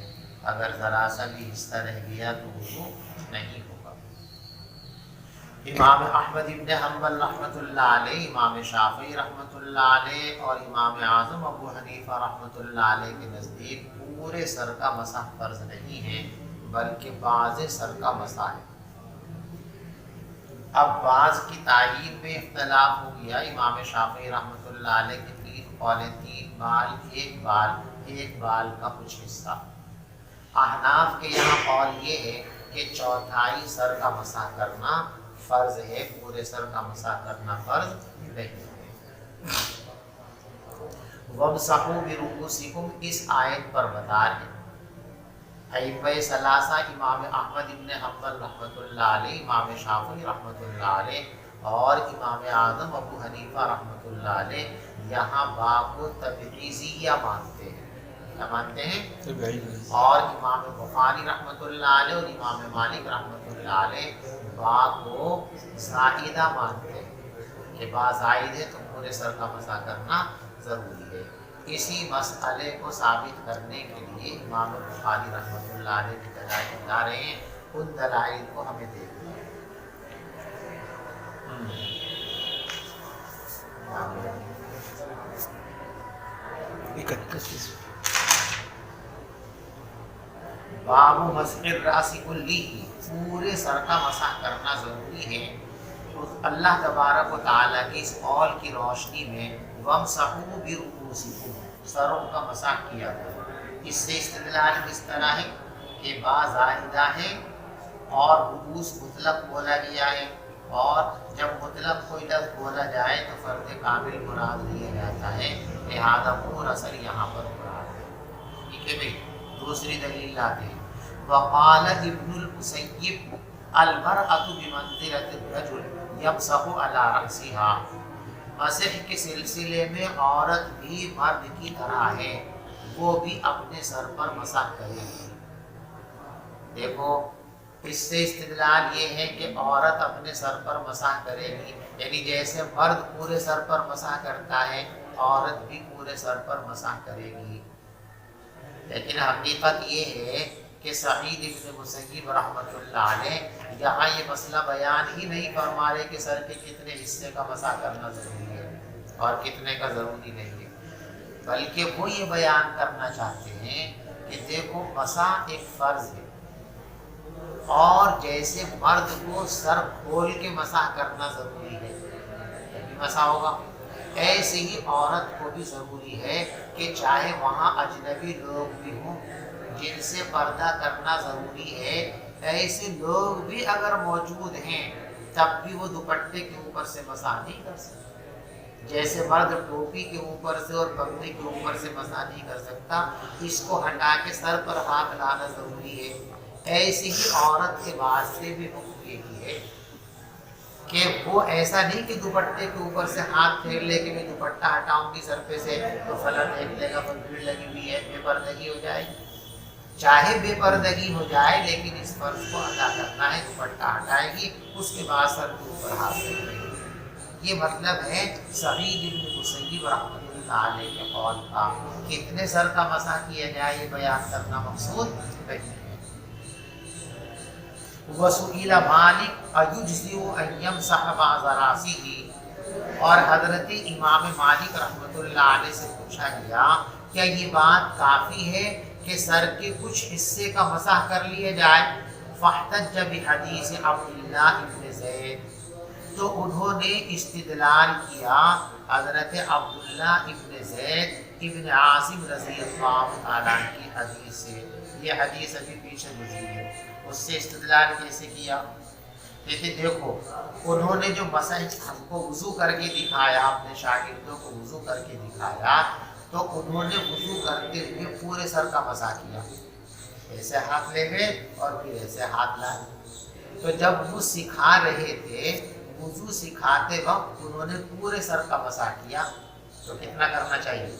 اگر ذرا سا بھی حصہ رہ گیا تو وضو نہیں ہوگا۔ امام احمد بن حنبل رحمۃ اللہ علیہ، امام شافعی رحمۃ اللہ علیہ اور امام اعظم ابو حنیفہ رحمۃ اللہ علیہ کے نزدیک پورے سر کا مسح فرض نہیں ہے بلکہ بعض سر کا مسح ہے۔ اب بعض کی تعیین میں اختلاف ہو گیا۔ امام شافعی رحمۃ اللہ علیہ کے 3 قولیں، 3 بال، 1 بال کا کچھ حصہ۔ احناف کے یہاں قول یہ ہے کہ چوتھائی سر کا مسح کرنا فرض ہے، پورے سر کا مسح کرنا فرض نہیں ہے۔ وَامْسَحُوا بِرُؤُوسِكُمْ اس آیت پر مدار ہے۔ ائمہ ثلاثہ امام احمد بن حنبل رحمۃ اللہ علیہ، امام شافعی رحمۃ اللہ علیہ اور امام اعظم ابو حنیفہ رحمۃ اللہ علیہ یہاں با کو تبعیضیہ مانتے ہیں. کیا مانتے ہیں؟ اور امام بخاری رحمۃ اللہ علیہ اور امام مالک رحمۃ اللہ علیہ با کو زائدہ مانتے ہیں کہ با زائد ہے تو پورے سر کا مسح کرنا ضروری ہے. اسی مسئلے کو ثابت کرنے کے لیے امام بخاری رحمۃ اللہ علیہ کی دلائل بتا رہے ہیں. ان دلائل کو ہمیں دیکھنا ہے. باب مسح الراس کلیہ، پورے سر کا مسح کرنا ضروری ہے. تو اللہ تبارک و تعالیٰ کی اس قول کی روشنی میں وَامْسَحُوا بِرُؤُوسِكُمْ، سروں کا مسح کیا گیا. اس سے استدلال کس طرح ہے کہ با زائدہ ہے اور رؤوس مطلق بولا گیا ہے، اور جب مطلق کوئی لفظ بولا جائے تو فرد کامل مراد لیا جاتا ہے، لہذا پورا سر یہاں پر مراد ہے. ٹھیک ہے بھائی. دوسری دلیل لاتے ہیں. وقال ابن المسیب المرأة بمنزلة الرجل یمسح علی رأسها، مسح کے سلسلے میں عورت بھی مرد کی طرح ہے، وہ بھی اپنے سر پر مسح کرے گی. دیکھو اس سے استدلال یہ ہے کہ عورت اپنے سر پر مسح کرے گی، یعنی جیسے مرد پورے سر پر مسح کرتا ہے عورت بھی پورے سر پر مسح کرے گی. لیکن حقیقت یہ ہے کہ سعید ابن مسیب رحمۃ اللہ علیہ یہاں یہ مسئلہ بیان ہی نہیں فرما رہے کہ سر کے کتنے حصے کا مسح کرنا ضروری ہے اور کتنے کا ضروری نہیں ہے، بلکہ وہ یہ بیان کرنا چاہتے ہیں کہ دیکھو مسح ایک فرض ہے، اور جیسے مرد کو سر کھول کے مسح کرنا ضروری ہے تبھی مسح ہوگا، ایسے ہی عورت کو بھی ضروری ہے کہ چاہے وہاں اجنبی لوگ بھی ہوں جن سے پردہ کرنا ضروری ہے، ایسے لوگ بھی اگر موجود ہیں تب بھی وہ دوپٹے کے اوپر سے مسح نہیں کر سکتے. جیسے مرد ٹوپی کے اوپر سے اور پگڑی کے اوپر سے مسح نہیں کر سکتا، اس کو ہٹا کے سر پر ہاتھ لانا ضروری ہے، ایسے ہی عورت کے واسطے بھی حکم یہی ہے کہ وہ ایسا نہیں کہ دوپٹے کے اوپر سے ہاتھ پھیر لے کے میں دوپٹہ ہٹاؤں گی سر پہ سے تو فلاں دیکھ لے گا پر بھیڑ لگی ہوئی ہے، بے پردگی ہو جائے گی. چاہے بے پردگی ہو جائے لیکن اس فرض کو ادا کرنا ہے، دوپٹہ ہٹائے گی اس کے بعد سر کے اوپر ہاتھ رکھے گی. یہ مطلب ہے سعید ابن مسیب رحمۃ اللہ علیہ کے قول کا. کتنے سر کا مسح کیا جائے یہ بیان کرنا مقصود نہیں ہے. وسئل مالک ایجزئ ان یمسح بعض راسه، اور حضرت امام مالک رحمۃ اللہ علیہ سے پوچھا گیا کیا یہ بات کافی ہے کہ سر کے کچھ حصے کا مسح کر لیا جائے؟ فاحتج بحدیث عبداللہ ابن زید، تو انہوں نے استدلال کیا حضرت عبداللہ ابن زید ابن عاصم رضی اللہ تعالیٰ کی حدیث سے. یہ حدیث ابھی پیچھے گزری ہے. اس سے استدلال کیسے کیا؟ لیکن دیکھو انہوں نے جو مسح ہم کو وضو کر کے دکھایا، اپنے شاگردوں کو وضو کر کے دکھایا، تو انہوں نے وضو کرتے ہوئے پورے سر کا مسح کیا. ایسے ہاتھ لے گئے اور پھر ایسے ہاتھ لائے. تو جب وہ سکھا رہے تھے وضو سکھاتے وقت انہوں نے پورے سر کا مسح کیا، تو کتنا کرنا چاہیے؟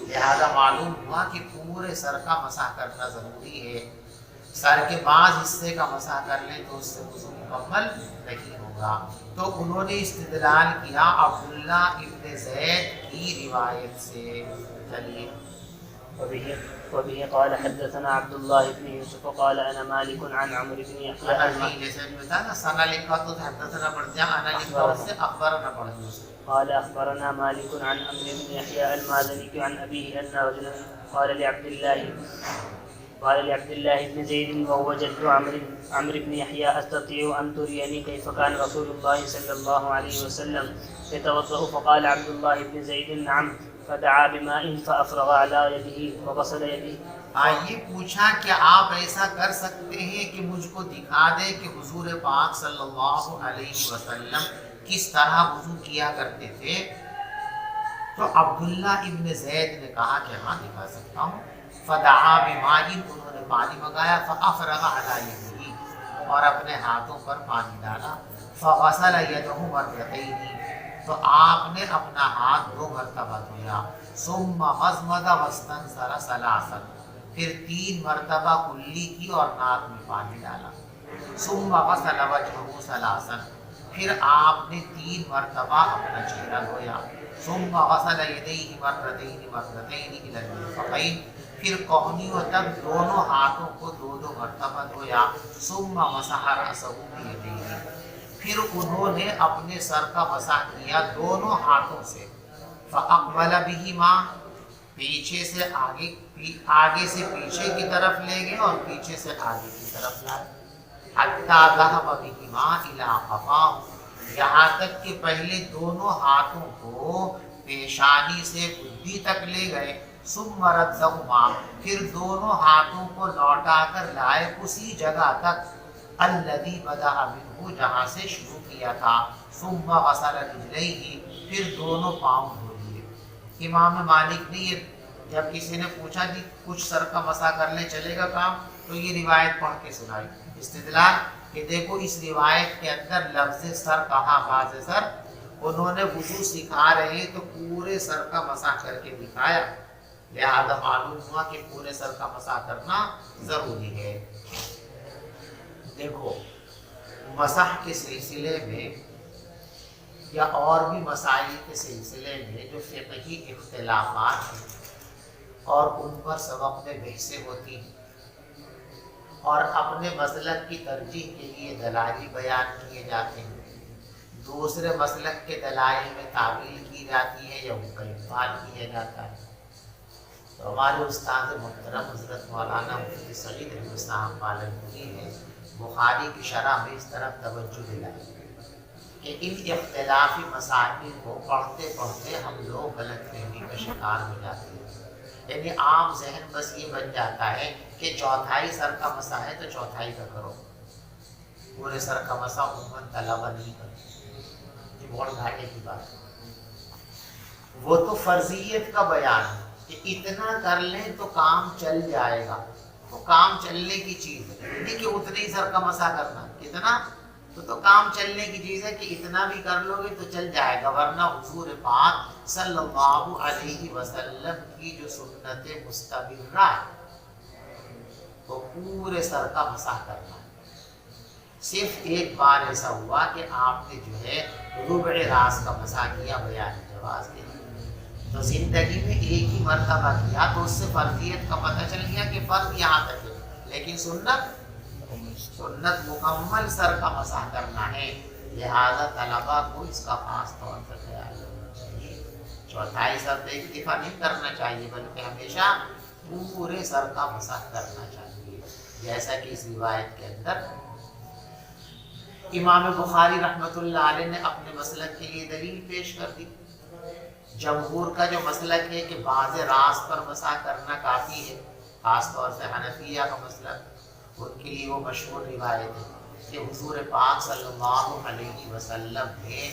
لہذا معلوم ہوا کہ پورے سر کا مسح کرنا ضروری ہے. سر کے بعض حصے کا مسح کر لیں تو اس سے وضو مکمل نہیں ہوگا. تو انہوں نے استدلال کیا عبداللہ ابن زید کی روایت سے. چلیے. وبه قال حدثنا عبد الله بن يوسف قال انا مالك عن عمرو بن يحيى جیسے بتا نا سنا لکھا تو حدثنا پڑھتے ہیں، انا لکھا اس سے اخبرنا پڑھتے ہیں. قال اخبرنا مالك عن عمرو بن يحيى المازني عن ابيه ان رجلا قال لعبد الله بن زيد وهو جد عمرو بن يحيى استطيع ان تريني كيف كان رسول الله صلى الله عليه وسلم يتوضا؟ فقال عبد الله بن زيد نعم، فدعا بماء فافرغ على يده وغسل يده. یہ پوچھا کہ آپ ایسا کر سکتے ہیں کہ مجھ کو دکھا دے کہ حضور پاک صلی اللہ علیہ وسلم کس طرح وضو کیا کرتے تھے؟ تو عبداللہ ابن زید نے کہا کہ ہاں دکھا سکتا ہوں. فدعا بماء، انہوں نے پانی منگایا، فافرغ علی یدہ، اور اپنے ہاتھوں پر پانی ڈالا. فغسل یدہ مرتین، تو آپ نے اپنا ہاتھ 2 مرتبہ دھویا، ثم مضمض واستنثر ثلاثا، پھر 3 مرتبہ کلی کی اور ناک میں پانی ڈالا، ثم غسل وجهه ثلاثا، پھر آپ نے 3 مرتبہ اپنا چہرہ دھویا، ثم غسل یدیہ مرتین مرتین الی المرفقین، پھر کہنیوں تک دونوں ہاتھوں کو 2 مرتبہ دھویا، ثم مسح رأسہ بیدیہ، پھر انہوں نے اپنے سر کا مسح کیا دونوں ہاتھوں سے، فاقبل بہما، پیچھے سے آگے سے پیچھے کی طرف لے گئے اور پیچھے سے آگے کی طرف لائے، حتی ذهب بہما الی قفاہ، یہاں تک کہ پہلے دونوں ہاتھوں کو پیشانی سے گدی تک لے گئے، ثم ردہما، پھر دونوں ہاتھوں کو لوٹا کر لائے اسی جگہ تک، الذی بدأ منہ، جہاں سے شروع کیا تھا، ثم غسل رجلیہ، پھر دونوں پاؤں دھو لیے۔ امام مالک نے یہ جب کسی نے پوچھا کہ کچھ سر کا مسح کر لے چلے گا کام، تو یہ روایت پڑھ کے سنائی استدلال کہ دیکھو اس روایت کے اندر لفظ سر کہا، باز سر، انہوں نے وضو سکھا رہے تو پورے سر کا مسح کر کے دکھایا، لہذا معلوم ہوا کہ پورے سر کا مسح کرنا ضروری ہے۔ دیکھو مسح کے سلسلے میں یا اور بھی مسائل کے سلسلے میں جو فقہی اختلافات ہیں اور ان پر سبق میں بحثیں ہوتی ہیں اور اپنے مسلک کی ترجیح کے لیے دلائل بیان کیے جاتے ہیں، دوسرے مسلک کے دلائل میں تعویل کی جاتی ہے یا ان کا ابطال کیا جاتا ہے، تو ہمارے استاد محترم حضرت مولانا مفتی سعید احمد صاحب پالنپوری نے بخاری کی شرح میں اس طرف توجہ دلائی کہ ان اختلافی مسائل کو پڑھتے پڑھتے ہم لوگ غلط فہمی کا شکار ہو جاتے ہیں، یعنی عام ذہن بس یہ بن جاتا ہے کہ چوتھائی سر کا مسح ہے تو چوتھائی کا کرو، پورے سر کا مسح عموماً طلبہ نہیں کرتے، یہ بہت گھاٹے کی بات ہے۔ وہ تو فرضیت کا بیان ہے کہ اتنا کر لیں تو کام چل جائے گا، تو کام چلنے کی چیز ہے، نہیں کہ اتنے ہی سر کا مسح کرنا، کتنا تو کام چلنے کی چیز ہے کہ اتنا بھی کر لو گے تو چل جائے گا، ورنہ حضور پاک صلی اللہ علیہ وسلم کی جو سنت مستمرہ ہے وہ پورے سر کا مسح کرنا ہے۔ صرف ایک بار ایسا ہوا کہ آپ نے جو ہے ربع راس کا مسح کیا بیان جواز کے لیے، تو زندگی میں ایک ہی مرتبہ کیا تو اس سے فرضیت کا پتہ چل گیا کہ فرض یہاں تک ہے، لیکن سنت مکمل سر کا مسح کرنا ہے، لہذا طلبہ کو اس کا خاص طور پر خیال رکھنا چاہیے، چوتھائی سر تو ایک دفعہ نہیں کرنا چاہیے بلکہ ہمیشہ پورے سر کا مسح کرنا چاہیے، جیسا کہ اس روایت کے اندر امام بخاری رحمۃ اللہ علیہ نے اپنے مسلک کے لیے دلیل پیش کر دی۔ جمہور کا جو مسلک ہے کہ بعض راس پر مسح کرنا کافی ہے، خاص طور سے حنفیہ کا مسلک، ان کے لیے وہ مشہور روایت ہے کہ حضور پاک صلی اللہ علیہ وسلم نے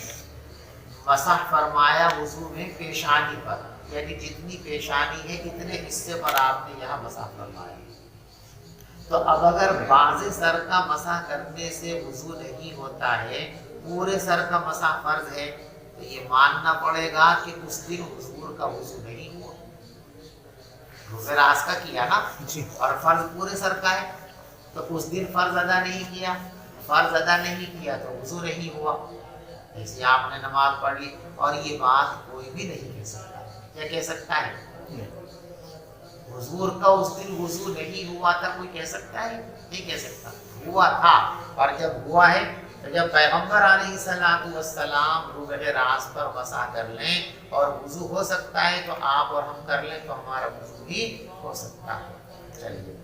مسح فرمایا وضو میں پیشانی پر، یعنی جتنی پیشانی ہے اتنے حصے پر آپ نے یہاں مسح فرمایا۔ تو اب اگر بعض سر کا مسح کرنے سے وضو نہیں ہوتا ہے، پورے سر کا مسح فرض ہے، تو یہ ماننا پڑے گا کہ اس دن حضور کا وضو نہیں ہوا، روزہ راس کا کیا نا اور فرض پورے سر کا ہے، تو اس دن فرض ادا نہیں کیا، فرض ادا نہیں کیا تو وضو نہیں ہوا، ایسے آپ نے نماز پڑھ لی، اور یہ بات کوئی بھی نہیں کہہ سکتا۔ کیا کہہ سکتا ہے؟ حضور کا اس دن وضو نہیں ہوا تھا کوئی کہہ سکتا ہے؟ نہیں کہہ سکتا، ہوا تھا، اور جب ہوا ہے تو جب پیغمبر علیہ الصلوۃ والسلام ربع راس پر مسح کر لیں اور وضو ہو سکتا ہے تو آپ اور ہم کر لیں تو ہمارا وضو بھی ہو سکتا ہے۔ چلیے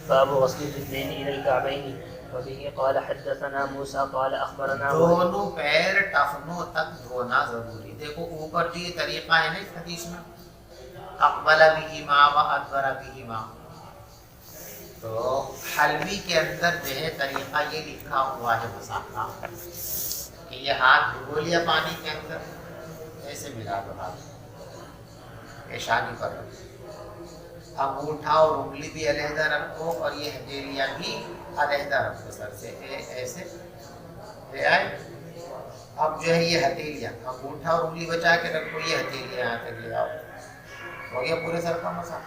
باب غسل الرجلين الى الكعبين وبه قال حدثنا موسى قال اخبرنا دونوں پیر ٹخنوں تک دھونا ضروری۔ دیکھو اوپر جو یہ طریقہ ہے نا اس حدیث میں، اقبل بہما و ادبر بہما، تو حلبی کے اندر جو ہے طریقہ یہ لکھا ہوا ہے مسح کا کہ یہ ہاتھ ڈبو لیا پانی کے اندر، ایسے ملا دو ہاتھ پیشانی پر، انگوٹھا اور انگلی بھی علیحدہ رکھو اور یہ ہتھیلیاں بھی علیحدہ رکھو سر سے، ایسے لے آئے۔ اب جو ہے یہ ہتھیلیاں، انگوٹھا اور انگلی بچا کے رکھو، یہ ہتھیلیاں یہاں تک لے آؤ، ہو گیا پورے سر کا مسح۔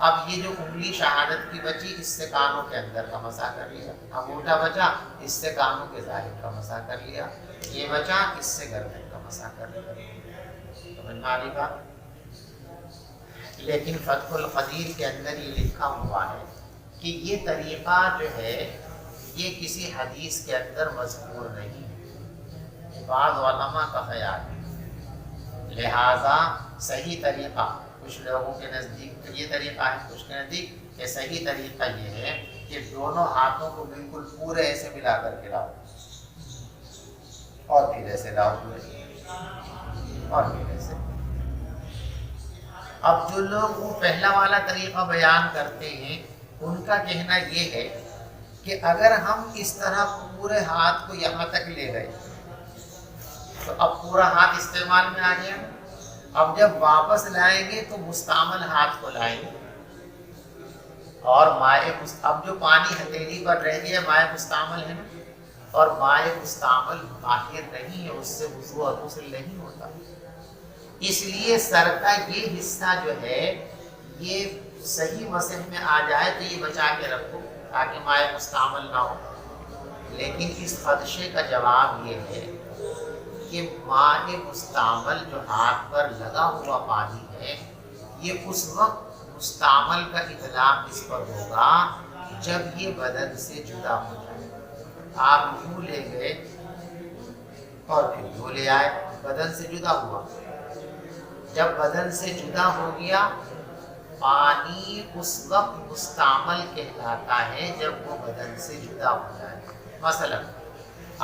اب یہ جو انگلی شہادت کی بچی، اس سے کانوں کے اندر کا مسح کر لیا، انگوٹھا بچا اس سے کانوں کے ظاہر کا مسح کر لیا، یہ بچا اس سے گردن کا مسح کر لیا، سمجھ میں آ رہی بات؟ لیکن فتح القدیر کے اندر یہ لکھا ہوا ہے کہ یہ طریقہ جو ہے یہ کسی حدیث کے اندر مذکور نہیں ہے، بعض علماء کا خیال ہے، لہٰذا صحیح طریقہ کچھ لوگوں کے نزدیک یہ طریقہ ہے، کچھ کے نزدیک کہ صحیح طریقہ یہ ہے کہ دونوں ہاتھوں کو بالکل پورے ایسے ملا کر کے لاؤ اور پھر ایسے لاؤ اور پھر ایسے۔ اب جو لوگ وہ پہلا والا طریقہ بیان کرتے ہیں ان کا کہنا یہ ہے کہ اگر ہم اس طرح پورے ہاتھ کو یہاں تک لے گئے تو اب پورا ہاتھ استعمال میں آ گیا، اب جب واپس لائیں گے تو مستعمل ہاتھ کو لائیں گے، اور مائع اب جو پانی ہتھیلی پر رہ گیا مائع مستعمل ہے نا، اور مائع مستعمل باہر نہیں ہے، اس سے وضو اور غسل نہیں ہوتا، اس لیے سر کا یہ حصہ جو ہے یہ صحیح مسح میں آ جائے تو یہ بچا کے رکھو تاکہ مائع مستعمل نہ ہو۔ لیکن اس خدشے کا جواب یہ ہے کہ مائع مستعمل جو ہاتھ پر لگا ہوا پانی ہے یہ اس وقت مستعمل کا اطلاق اس پر ہوگا جب یہ بدن سے جدا ہو جائے۔ آپ یوں لے گئے اور پھر یوں لے آئے، بدن سے جدا ہوا، جب بدن سے جدا ہو گیا پانی اس وقت مستعمل کہلاتا ہے جب وہ بدن سے جدا ہو جائے۔ مثلا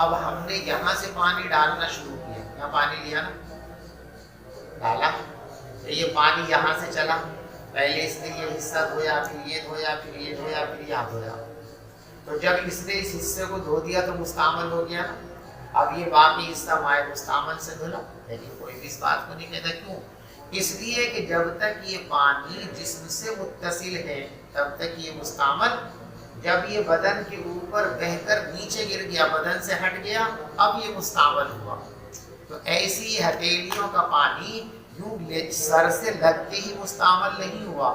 اب ہم نے یہاں سے پانی ڈالنا شروع کیا، یہاں پانی لیا نا، ڈالا، یہ پانی یہاں سے چلا، پہلے اس نے یہ حصہ دھویا، پھر یہ دھویا، پھر یہ دھویا، پھر یہاں دھویا، تو جب اس نے اس حصے کو دھو دیا تو مستعمل ہو گیا نا، اب یہ باقی حصہ مائع مستعمل سے دھلا، لیکن کوئی بھی اس بات کو نہیں کہتا، کیوں؟ اس لیے کہ جب تک یہ پانی جسم سے متصل ہے تب تک یہ مستعمل، جب یہ بدن کے اوپر بہہ کر نیچے گر گیا، بدن سے ہٹ گیا، اب یہ مستعمل ہوا۔ تو ایسی ہتھیلیوں کا پانی یوں سر سے لگتے ہی مستعمل نہیں ہوا،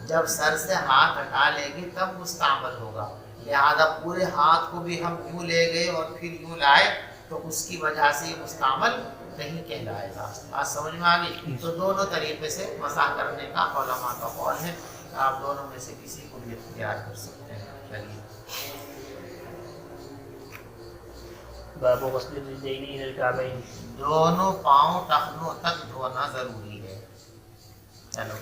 جب سر سے ہاتھ ہٹا لیں گے تب مستعمل ہوگا، لہذا پورے ہاتھ کو بھی ہم یوں لے گئے اور پھر یوں لائے تو اس کی وجہ سے یہ مستعمل نہیں کہلائے گا۔ بات سمجھ میں آ گئی؟ تو دونوں طریقے سے مسح کرنے کا علماء کا قول ہے، آپ دونوں میں سے کسی کو بھی اختیار کر سکتے ہیں۔ چلیے باب غسل الرجلين الى الكعبين، دونوں پاؤں ٹخنوں تک دھونا ضروری ہے۔ چلو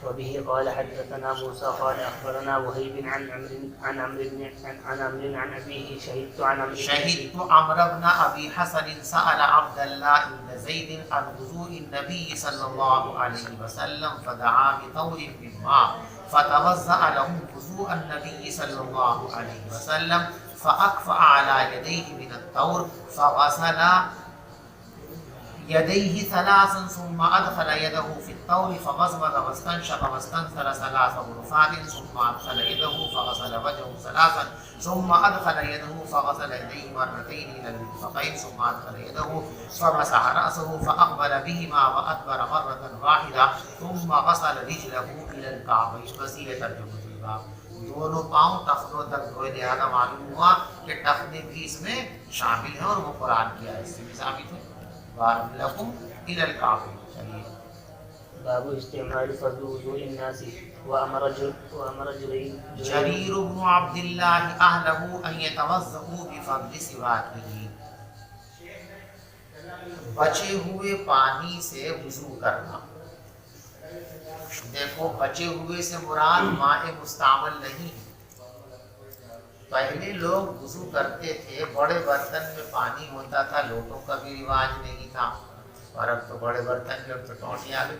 وبه قال حدثنا موسى قال اخبرنا وهيب عن عمرو عن ابيه شهدت عمرو بن ابي حسن سأل عبد الله بن زيد عن وضوء النبي صلى الله عليه وسلم فدعا بطور من ماء فتوضأ له وضوء النبي صلى الله عليه وسلم فأكفأ على يديه من الطور فغسل يديه ثلاثا ثم أدخل يده في الطور فمضمض واستنشق واستنثر ثلاث غرفات ثم أدخل يده فغسل وجهه ثلاثا ثم أدخل يده فغسل يديه مرتين إلى المرفقين ثم أدخل يده فمسح رأسه فأقبل بهما وأدبر مرة واحدة ثم غسل رجله إلى الكعبين۔ وسیلے ترجمہ الباب، دونوں پاؤں ٹخنوں تک دھوئے، لہذا معلوم ہوا کہ ٹخنے بھی اس میں شامل ہیں اور وہ قرآن کی آیت سے بھی ثابت ہے۔ لكم إلى الكعبين۔ چلیے باب استعمال فضل وضوء الناس وأمر جرير بن عبد الله أهله أن يتوضأوا بفضل سواكه، بچے ہوئے پانی سے وضو کرنا۔ دیکھو بچے ہوئے سے مراد ماء مستعمل نہیں، پہلے لوگ وضو کرتے تھے بڑے برتن میں پانی ہوتا تھا، لوٹوں کا بھی رواج نہیں تھا، اور اب تو بڑے برتن میں اب تو ٹوٹی آ گئی،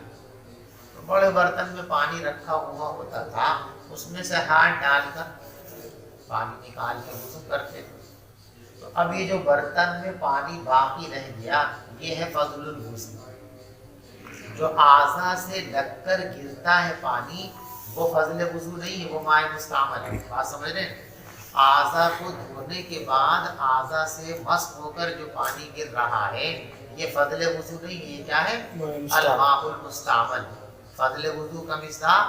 تو بڑے برتن میں پانی رکھا ہوا ہوتا تھا، اس میں سے ہاتھ ڈال کر پانی نکال کے وضو کرتے تھے۔ تو اب یہ جو برتن میں پانی باقی رہ گیا یہ ہے فضل الغسل، جو اعضاء سے لگ کر گرتا ہے پانی وہ فضل وضو نہیں ہے، وہ مائع مستعمل ہے. بات سمجھ رہے ہیں؟ اعضا کو دھونے کے بعد اعضا سے مسح ہو کر جو پانی گر رہا ہے یہ فضل وضو نہیں ہے. یہ کیا ہے؟ الماء المستعمل. فضل وضو کا مصداق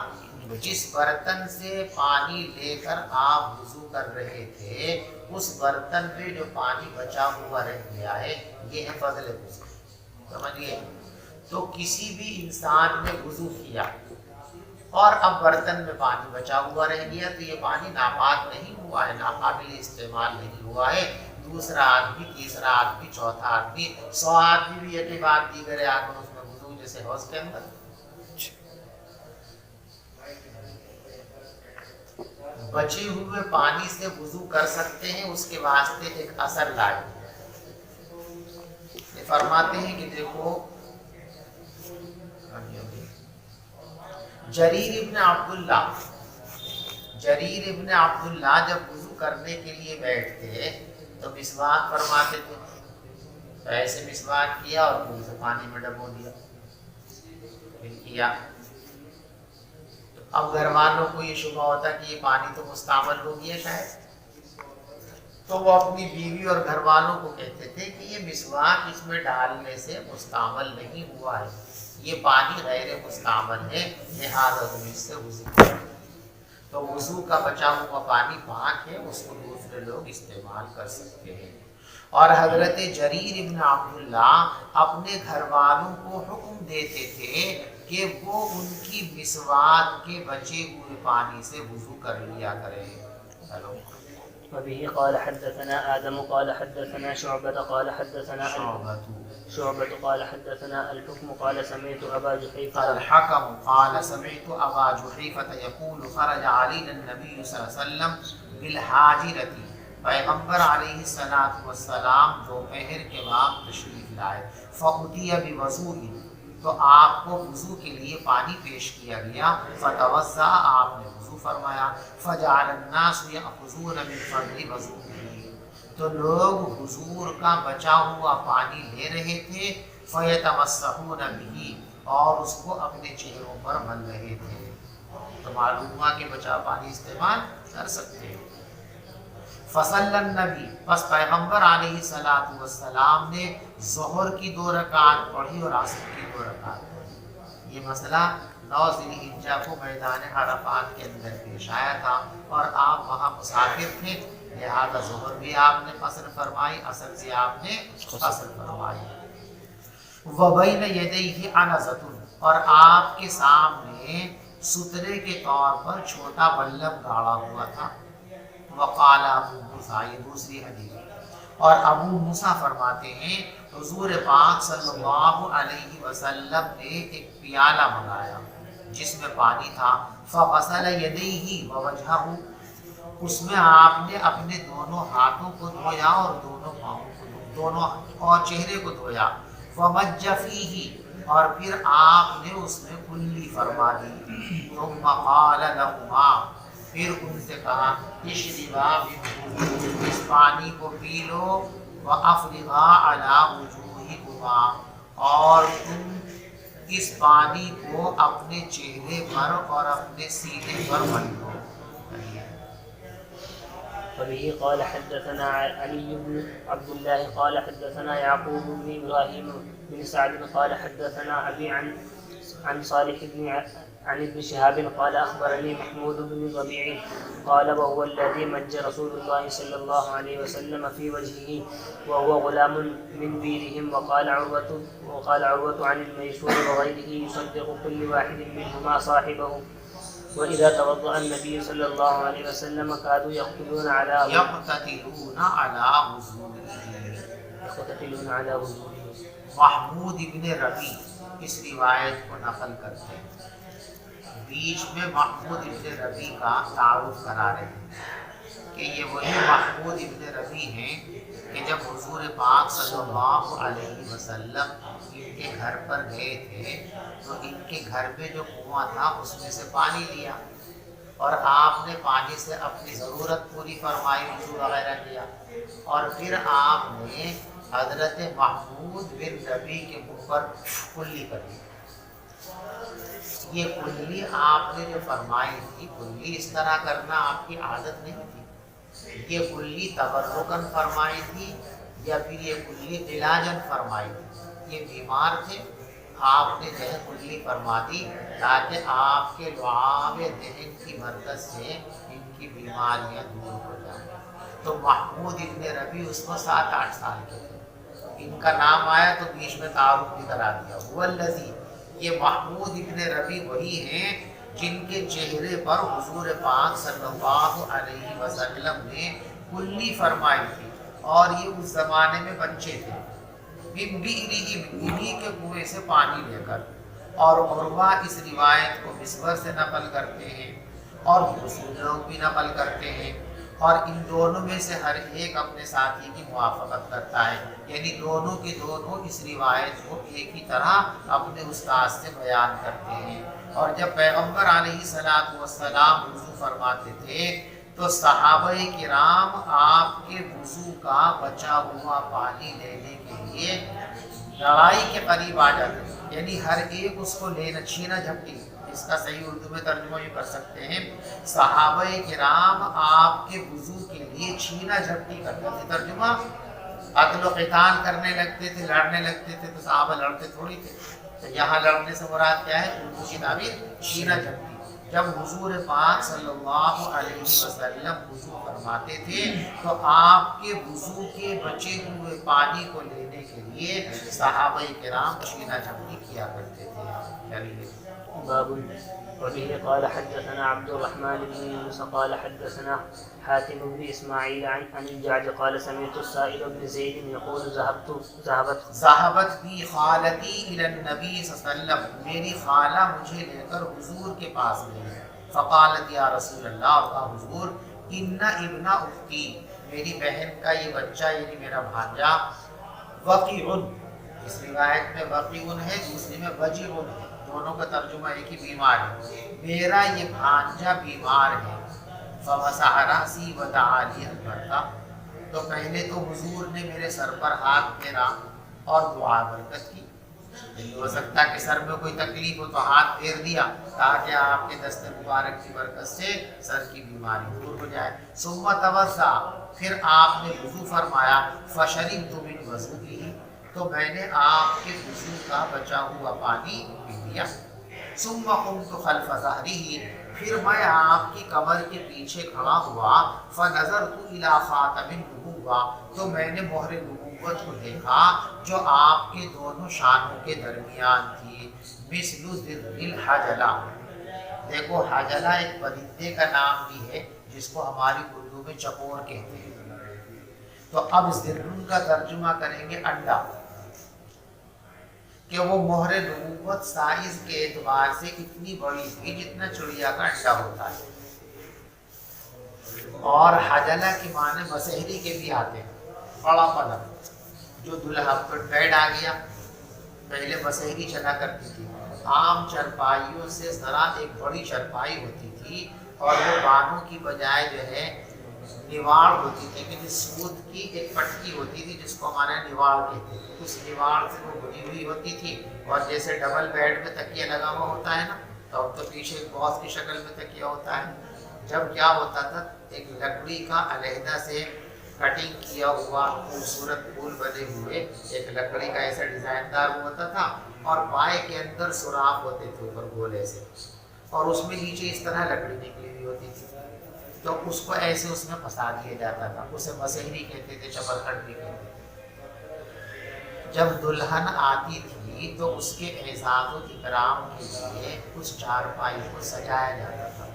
جس برتن سے پانی لے کر آپ وضو کر رہے تھے اس برتن پہ جو پانی بچا ہوا رہ گیا ہے یہ ہے فضل وضو. سمجھیے؟ تو کسی بھی انسان نے وضو کیا اور اب برتن میں پانی بچا ہوا رہ گیا تو یہ پانی ناپاک نہیں ہوا ہے، ناقابل استعمال نہیں ہوا ہے. دوسرا آدمی، تیسرا آدمی، چوتھا آدمی، 100 آدمی بھی یہ بات دیگر ہے آگے اس میں وضو جیسے حوض کے اندر. بچے ہوئے پانی سے وضو کر سکتے ہیں، اس کے واسطے ایک اثر لائے. یہ فرماتے ہیں کہ دیکھو جریر ابن عبداللہ جب وضو کرنے کے لیے بیٹھتے تو مسواک فرماتے تھے. تو ایسے مسواک کیا اور پھر اسے پانی میں ڈبو دیا پھر کیا. تو اب گھر والوں کو یہ شبہ ہوتا کہ یہ پانی تو مستعمل ہو گیا شاید، تو وہ اپنی بیوی اور گھر والوں کو کہتے تھے کہ یہ مسواک اس میں ڈالنے سے مستعمل نہیں ہوا ہے، یہ پانی غیر مستعمل ہے، لہذا تم اس سے وضو کرو. تو وضو کا بچا ہوا پانی پاک ہے، اس کو دوسرے لوگ استعمال کر سکتے ہیں. اور حضرت جریر ابن عبداللہ اپنے گھر والوں کو حکم دیتے تھے کہ وہ ان کی مسواک کے بچے ہوئے پانی سے وضو کر لیا کریں. چلو. وبه قال حدثنا آدم قال حدثنا شعبة قال حدثنا شعبة قال حدثنا الحكم قال سمعت أبا جحيفة الحكم قال سمعت أبا جحيفة يقول خرج علينا النبي صلى الله عليه وسلم بالحاجرة. پیغمبر علیہ السلام دوپہر کے بعد تشریف لائے. فأتي بوضوء، تو آپ کو وضو کے لیے پانی پیش کیا گیا. فتوضأ، آپ نے وضو فرمایا. فجعل الناس يأخذون من فضل وضوئه، تو لوگ حضور کا بچا ہوا پانی لے رہے تھے. فیتمسحون به، اور اس کو اپنے چہروں پر مل رہے تھے. تو معلوم ہوا کہ بچا پانی استعمال کر سکتے ہیں. فصلی النبی، بس پیغمبر علیہ السلام نے ظہر کی 2 رکعت پڑھی اور عصر کی 2 رکعت پڑھی. یہ مسئلہ 9 ذی الحجہ کو میدان عرفات کے اندر پیش آیا تھا اور آپ وہاں مسافر تھے، لہذا ظہر بھی آپ نے قصر فرمائی، عصر بھی آپ نے قصر فرمائی. وبین یدیہ عنزۃ، اور آپ کے سامنے سترے کے طور پر چھوٹا بلب گاڑا ہوا تھا. وقال ابو موسیٰ، یہ دوسری حدیث. اور ابو موسیٰ فرماتے ہیں حضور پاک صلی اللہ علیہ وسلم نے ایک پیالہ منگایا جس میں پانی تھا. فغسل یدیہ ووجہہ، اس میں آپ نے اپنے دونوں ہاتھوں کو دھویا اور دونوں پاؤں کو دونوں اور چہرے کو دھویا. ومج فیہ، اور پھر آپ نے اس میں کلی فرما دی. ثم قال لہما، پھر ان سے کہا اشربا منہ، اس پانی کو پی لو. وافرغا علی وجوہکما، اور تم اس پانی کو اپنے چہرے پر اور اپنے سینے پر مل لو. وبه قال حدثنا علي بن عبد الله قال حدثنا يعقوب بن إبراهيم بن سعد قال حدثنا أبي عن صالح بن عن ابن شهاب قال أخبرني محمود بن ربيع قال وهو الذي مج رسول الله صلى الله عليه وسلم في وجهه وهو غلام من بيرهم. وقال عروة عن الميسور وغيره يصدق كل واحد منهما صاحبه. وإذا توضأ النبي صلى الله عليه وسلم كادوا يقتتلون على وضوءه. محمود ابن ربیع اس روایت کو نقل کرتے ہیں. بیچ میں محمود ابن ربیع کا تعارف کرا رہے ہیں کہ یہ وہی محمود ابن ربیع ہیں کہ جب حضور پاک صلی اللہ علیہ وسلم ان کے گھر پر گئے تھے تو ان کے گھر میں جو کنواں تھا اس میں سے پانی لیا اور آپ نے پانی سے اپنی ضرورت پوری فرمائی، وضو وغیرہ کیا، اور پھر آپ نے حضرت محمود بن ربیع کے منہ پر کلی کر دی. یہ کلی آپ نے جو فرمائی تھی، کلی اس طرح کرنا آپ کی عادت نہیں تھی؟ یہ کلی تبرکن فرمائی تھی یا پھر یہ کلی علاجن فرمائی تھی؟ یہ بیمار تھے، آپ نے جو ہے کلی فرما دی تاکہ آپ کے لعاب دہن کی برکت سے ان کی بیماریاں دور ہو جائیں۔ تو محمود ابن ربی اس کو 7-8 سال کے تھے، ان کا نام آیا تو بیچ میں تعارف بھی کرا دیا، والذی، یہ محمود ابن ربی وہی ہیں جن کے چہرے پر حضور پاک صلی اللہ علیہ وسلم نے کلی فرمائی تھی، اور یہ اس زمانے میں بچے تھے، انہی کے کنویں سے پانی لے کر۔ اور عروہ اس روایت کو مصور سے نقل کرتے ہیں اور دوسرے لوگ بھی نقل کرتے ہیں، اور ان دونوں میں سے ہر ایک اپنے ساتھی کی موافقت کرتا ہے، یعنی دونوں کے دونوں اس روایت کو ایک ہی طرح اپنے استاد سے بیان کرتے ہیں۔ اور جب پیغمبر علیہ السلام وضو فرماتے تھے تو صحابہ کرام آپ کے وضو کا بچا ہوا پانی لینے کے لیے لڑائی کے قریب آ جاتے ہیں، یعنی ہر ایک اس کو لینا، چھینا جھپٹی، اس کا صحیح اردو میں ترجمہ یہ کر سکتے ہیں، صحابہ کرام آپ کے وضو کے لیے چھینا جھپٹی کرتے تھے۔ ترجمہ قتل و قتال کرنے لگتے تھے، لڑنے لگتے تھے، تو صحابہ لڑتے تھوڑی تھے، تو یہاں لڑنے سے مراد کیا ہے؟ اردو کی تعبیر چھینا جھپٹی۔ جب حضور پاک صلی اللہ علیہ وسلم وضو فرماتے تھے تو آپ کے وضو کے بچے ہوئے پانی کو لینے کے لیے صحابہ کرام چھینا جھپٹی کیا کرتے تھے۔ چلیے باب وبه قال حدثنا عبد الرحمن بن يونس قال حدثنا حاتم بن اسماعيل عن الجعد قال سمعت السائب بن زيد يقول ذهبت بی خالتی الی النبی صلی اللہ علیہ وسلم، میری خالہ مجھے لے کر حضور کے پاس گئی، فقالت یا رسول اللہ، اور کہا حضور، ان ابن اختی، میری بہن کا یہ بچہ یعنی میرا بھانجا، وقیع، اس روایت میں وقیع ہے، دوسری میں وجیع ہے، دونوں کا ترجمہ ایک ہی، بیمار ہے، میرا یہ بھانجا بیمار ہے، فمسح رأسی ودعا لی البرکہ، تو پہلے تو حضور نے میرے سر پر ہاتھ پھیرا اور دعا برکت کی، ہو سکتا ہے کہ سر میں کوئی تکلیف ہو تو ہاتھ پھیر دیا تاکہ آپ کے دست مبارک کی برکت سے سر کی بیماری دور ہو جائے۔ ثم توضا، پھر آپ نے وضو فرمایا، فشربت من وضوئہ، تو میں نے آپ کے وضو کا بچا ہوا پانی پی لیا۔ ثم قمت خلف ظہرہ، پھر میں آپ کی کمر کے پیچھے کھڑا ہوا، فنظرت الی خاتم النبوہ، تو میں نے مہر نبوت کو دیکھا جو آپ کے دونوں شانوں کے درمیان تھی، مثل ذر الحجلہ، دیکھو حجلہ ایک پرندے کا نام بھی ہے جس کو ہماری اردو میں چکور کہتے ہیں، تو اب ذرن کا ترجمہ کریں گے انڈا، کہ وہ مہر نبوت سائز کے اعتبار سے اتنی بڑی تھی جتنا چڑیا کا انڈا ہوتا ہے، اور حجلہ کے معنی مسحری کے بھی آتے ہیں، بڑا پلنگ جو دلہا پر بیٹھ آ گیا، پہلے مسحری چلا کرتی تھی، عام چرپائیوں سے ذرا ایک بڑی چرپائی ہوتی تھی اور وہ بانوں کی بجائے جو ہے نواڑ ہوتی تھی، کہ سوت کی ایک پٹکی ہوتی تھی جس کو ہمارے نواڑ کہتے تھے، اس نواڑ سے وہ بنی ہوئی ہوتی تھی، اور جیسے ڈبل بیڈ میں تکیہ لگا ہوا ہوتا ہے نا، تو اب تو پیچھے ایک باکس کی شکل میں تکیہ ہوتا ہے، جب کیا ہوتا تھا ایک لکڑی کا علیحدہ سے کٹنگ کیا ہوا خوبصورت پھول بنے ہوئے ایک لکڑی کا ایسا ڈیزائن دار ہوتا تھا، اور پائے کے اندر سوراخ ہوتے تھے اوپر گولے سے، اور اس میں نیچے اس طرح لکڑی نکلی ہوئی ہوتی تھی، تو اس کو ایسے اس میں پھنسا دیا جاتا تھا، اسے مسحری کہتے تھے، چپرکھٹ بھی کہتے تھے۔ جب دلہن آتی تھی تو اس کے اعزاز و اکرام کے لیے اس چارپائی کو سجایا جاتا تھا،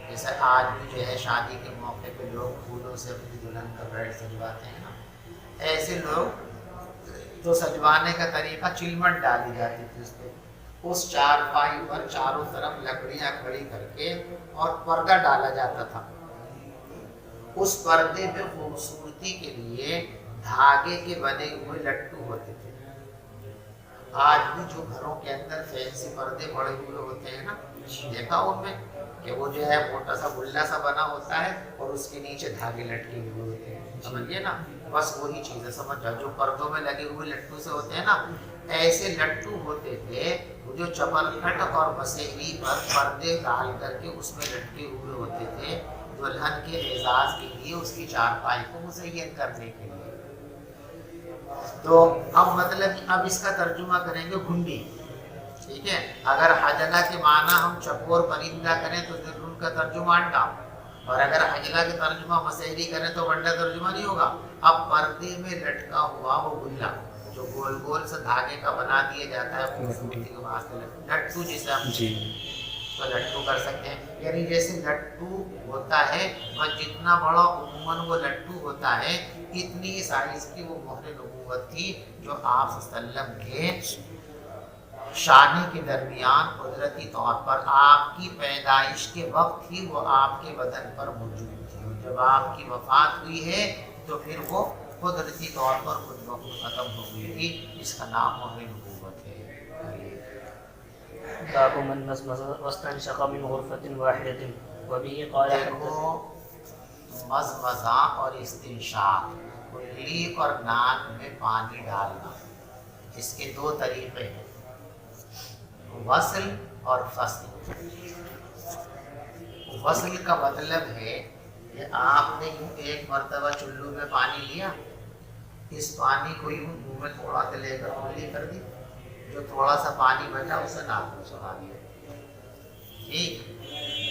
جیسے آج بھی جو ہے شادی کے موقع پہ لوگ پھولوں سے اپنی دلہن کا بیڈ سجواتے ہیں نا، ایسے لوگ تو سجوانے کا طریقہ چلمٹ ڈالی جاتی تھی اس پہ، اس چارپائی پر چاروں طرف لکڑیاں کھڑی کر کے اور پردہ ڈالا جاتا تھا، اس پردے میں خوبصورتی کے لیے دھاگے کے بنے ہوئے لٹو ہوتے تھے۔ آج بھی جو گھروں کے اندر فینسی پردے پڑے ہوئے ہوتے ہیں نا، دیکھا ان میں کہ وہ جو ہے موٹا سا گلا سا بنا ہوتا ہے اور اس کے نیچے دھاگے لٹکے ہوئے ہوتے ہیں، سمجھیے نا، بس وہی چیز ہے، سمجھ جاؤ جو پردوں میں لگے ہوئے لٹو سے ہوتے ہیں نا، ایسے لٹو ہوتے تھے جو چپرکٹ اور مسحری پر پردے ڈال کر کے اس میں لٹکے ہوئے ہوتے تھے دلہن کے اعزاز کے لیے، اس کی چارپائی کو مزین کرنے کے لیے۔ تو اب مطلب اب اس کا ترجمہ کریں گے گھنڈی، ٹھیک ہے۔ اگر حجلہ کے معنی ہم چکور پرندہ کریں تو ذرن کا ترجمہ انڈا، اور اگر حجلہ کے ترجمہ مسحری کریں تو انڈا ترجمہ نہیں ہوگا۔ اب پردے میں لٹکا ہوا وہ گلا جو گول گول سے دھاگے کا بنا دیا جاتا ہے خوبصورتی کے واسطے، لٹو جسے ہم تو لٹو کر سکتے ہیں، یعنی جیسے لٹو ہوتا ہے اور جتنا بڑا عموماً وہ لٹو ہوتا ہے اتنی سائز کی وہ مہر نبوت تھی جو آپ صلی اللہ علیہ وسلم کے شانے کے درمیان قدرتی طور پر آپ کی پیدائش کے وقت ہی وہ آپ کے بدن پر موجود تھی، اور جب آپ کی وفات ہوئی ہے تو پھر وہ قدرتی طور پر خود بخود ختم ہو گئی تھی، جس کا نام مہر نبوت ہے۔ باب من مزمز واستنشق من غرفة واحدة وبه قال دیکھو مزمزہ اور استنشاق، کلی اور ناک میں پانی ڈالنا، اس کے دو طریقے ہیں، وصل اور فصل۔ وصل کا مطلب ہے کہ آپ نے یوں ایک مرتبہ چلو میں پانی لیا، اس پانی کو یوں منہ میں تھوڑا سا لے کر کلی کر دی، جو تھوڑا سا پانی بچا اسے ناک میں چڑھا دیا، ٹھیک۔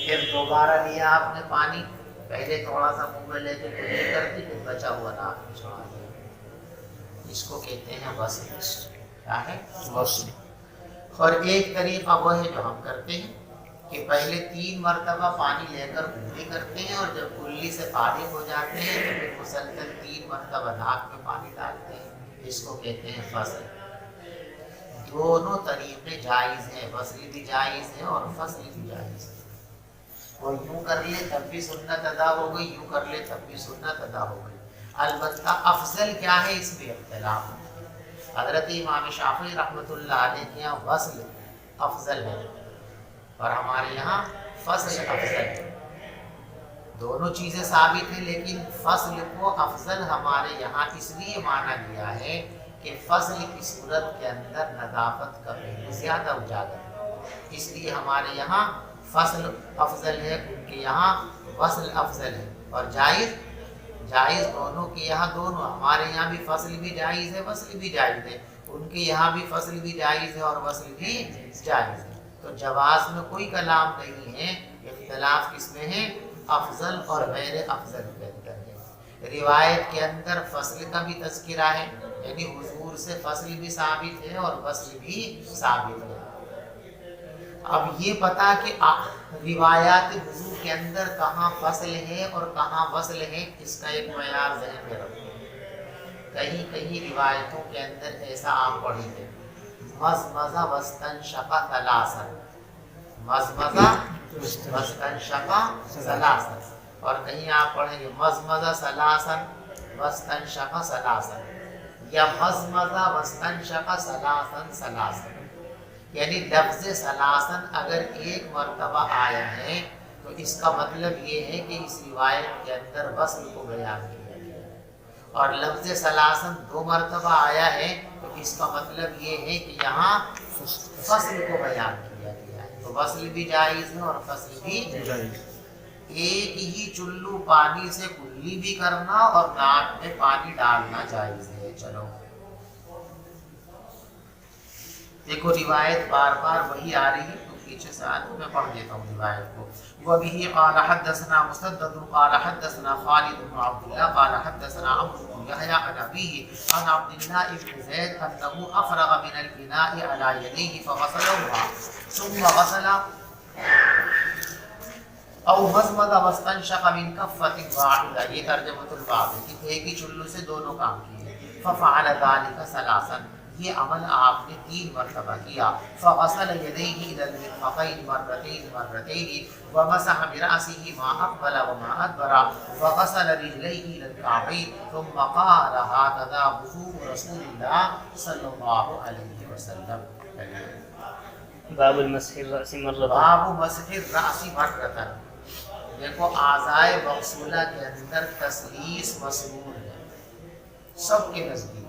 پھر دوبارہ لیا آپ نے پانی، پہلے تھوڑا سا منہ میں لے کے کلی کر دی، پھر بچا ہوا ناک میں چڑھا دیا، اس کو کہتے ہیں وصل۔ کیا ہے؟ وصل۔ اور ایک طریقہ وہ ہے جو ہم کرتے ہیں کہ پہلے 3 مرتبہ پانی لے کر کلی کرتے ہیں، اور جب کلی سے فارغ ہو جاتے ہیں تو پھر مسلسل 3 مرتبہ ناک میں پانی ڈالتے ہیں، اس کو کہتے ہیں فصل۔ دونوں طریقے جائز ہیں، وصل بھی جائز ہے اور فصل بھی جائز ہے۔ وہ یوں کر لے تب بھی سنت ادا ہو گئی، یوں کر لے تب بھی سنت ادا ہو گئی۔ البتہ افضل کیا ہے اس میں اختلاف ہے۔ حضرت امام شافعی رحمۃ اللہ علیہ کے یہاں وصل افضل ہے اور ہمارے یہاں فصل افضل ہے۔ دونوں چیزیں ثابت ہیں، لیکن فصل کو افضل ہمارے یہاں اس لیے مانا گیا ہے کہ فصل کی صورت کے اندر نظافت کا پہلو زیادہ اجاگر ہے، اس لیے ہمارے یہاں فصل افضل ہے، ان کے یہاں وصل افضل ہے۔ اور جائز دونوں کے یہاں دونوں، ہمارے یہاں بھی فصل بھی جائز ہے، وصل بھی جائز ہے، ان کے یہاں بھی فصل بھی جائز ہے اور وصل بھی جائز ہے۔ تو جواز میں کوئی کلام نہیں ہے، اختلاف کس میں ہے؟ افضل اور غیر افضل کے اندر ہے۔ روایت کے اندر فصل کا بھی تذکرہ ہے، یعنی حضور سے فصل بھی ثابت ہے اور وصل بھی ثابت ہے۔ اب یہ پتا کہ روایات وضو کے اندر کہاں فصل ہے اور کہاں وصل ہے، اس کا ایک معیار ذہن میں رکھو۔ کہیں روایتوں کے اندر ایسا آپ پڑھیں گے مزمزہ واستنشق ثلاثا، مزمزہ واستنشق ثلاثا، اور کہیں آپ پڑھیں گے مزمزہ ثلاثا واستنشق ثلاثا، یا مزمزہ واستنشق ثلاثا ثلاثا، یعنی لفظ ثلاثا اگر ایک مرتبہ آیا ہے تو اس کا مطلب یہ ہے کہ اس روایت کے اندر وصل کو بیان کیا گیا ہے، اور لفظ ثلاثا 2 مرتبہ آیا ہے تو اس کا مطلب یہ ہے کہ یہاں فصل کو بیان کیا گیا ہے۔ تو وصل بھی جائز ہے اور فصل بھی جائز۔ ایک ہی چلو پانی سے کلی بھی کرنا اور ناک میں پانی ڈالنا جائز ہے۔ چلو دیکھو روایت بار بار وہی آ رہی ہے، تو پیچھے سے آج میں پڑھ دیتا ہوں روایت کو۔ وَبِهِ قَالَ حَدَّثَنَا مُسَدَّدٌ قَالَ حَدَّثَنَا خَالِدُ بْنُ عَبْدِ اللَّهِ قَالَ حَدَّثَنَا عَمْرُو بْنُ يَحْيَىٰ عَنْ أَبِيهِ عَنْ عَبْدِ اللَّهِ بْنِ زَيْدٍ أَنَّهُ أَفْرَغَ مِنَ الْإِنَاءِ عَلَىٰ يَدَيْهِ فَغَسَلَهُمَا ثُمَّ غَسَلَ أَوْ مَزْمَزَ وَاسْتَنشَقَ مِنْ كَفَّةٍ وَاحِدَةٍ۔ یہ ترجمۃ الباب ہے کہ ایک ہی چلو سے دونوں کام کیے۔ فَفَعَلَ ذَلِكَ ثَلَاثًا، یہ عمل آپ نے 3 مرتبہ کیا۔ فغسل يديه الى المرفقين مرتين ومسح برأسه ما اقبل وما ادبر وغسل رجليه الى الكعبين ثم قال هكذا وضوء رسول الله صلى الله عليه وسلم۔ باب المسح الرأس مرة، باب مسح الرأس مرة۔ دیکھو اعضائے مغسولہ کے اندر تسلیس مسنون ہے سب کے نزدیک،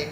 1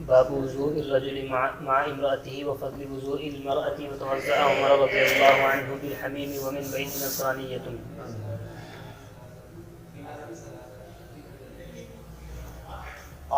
باب وضوء الرجل مع امرأته وفضل وضوء المرأة وتوضأ عمر رضي الله عنه بالحميم ومن بيت نصرانية.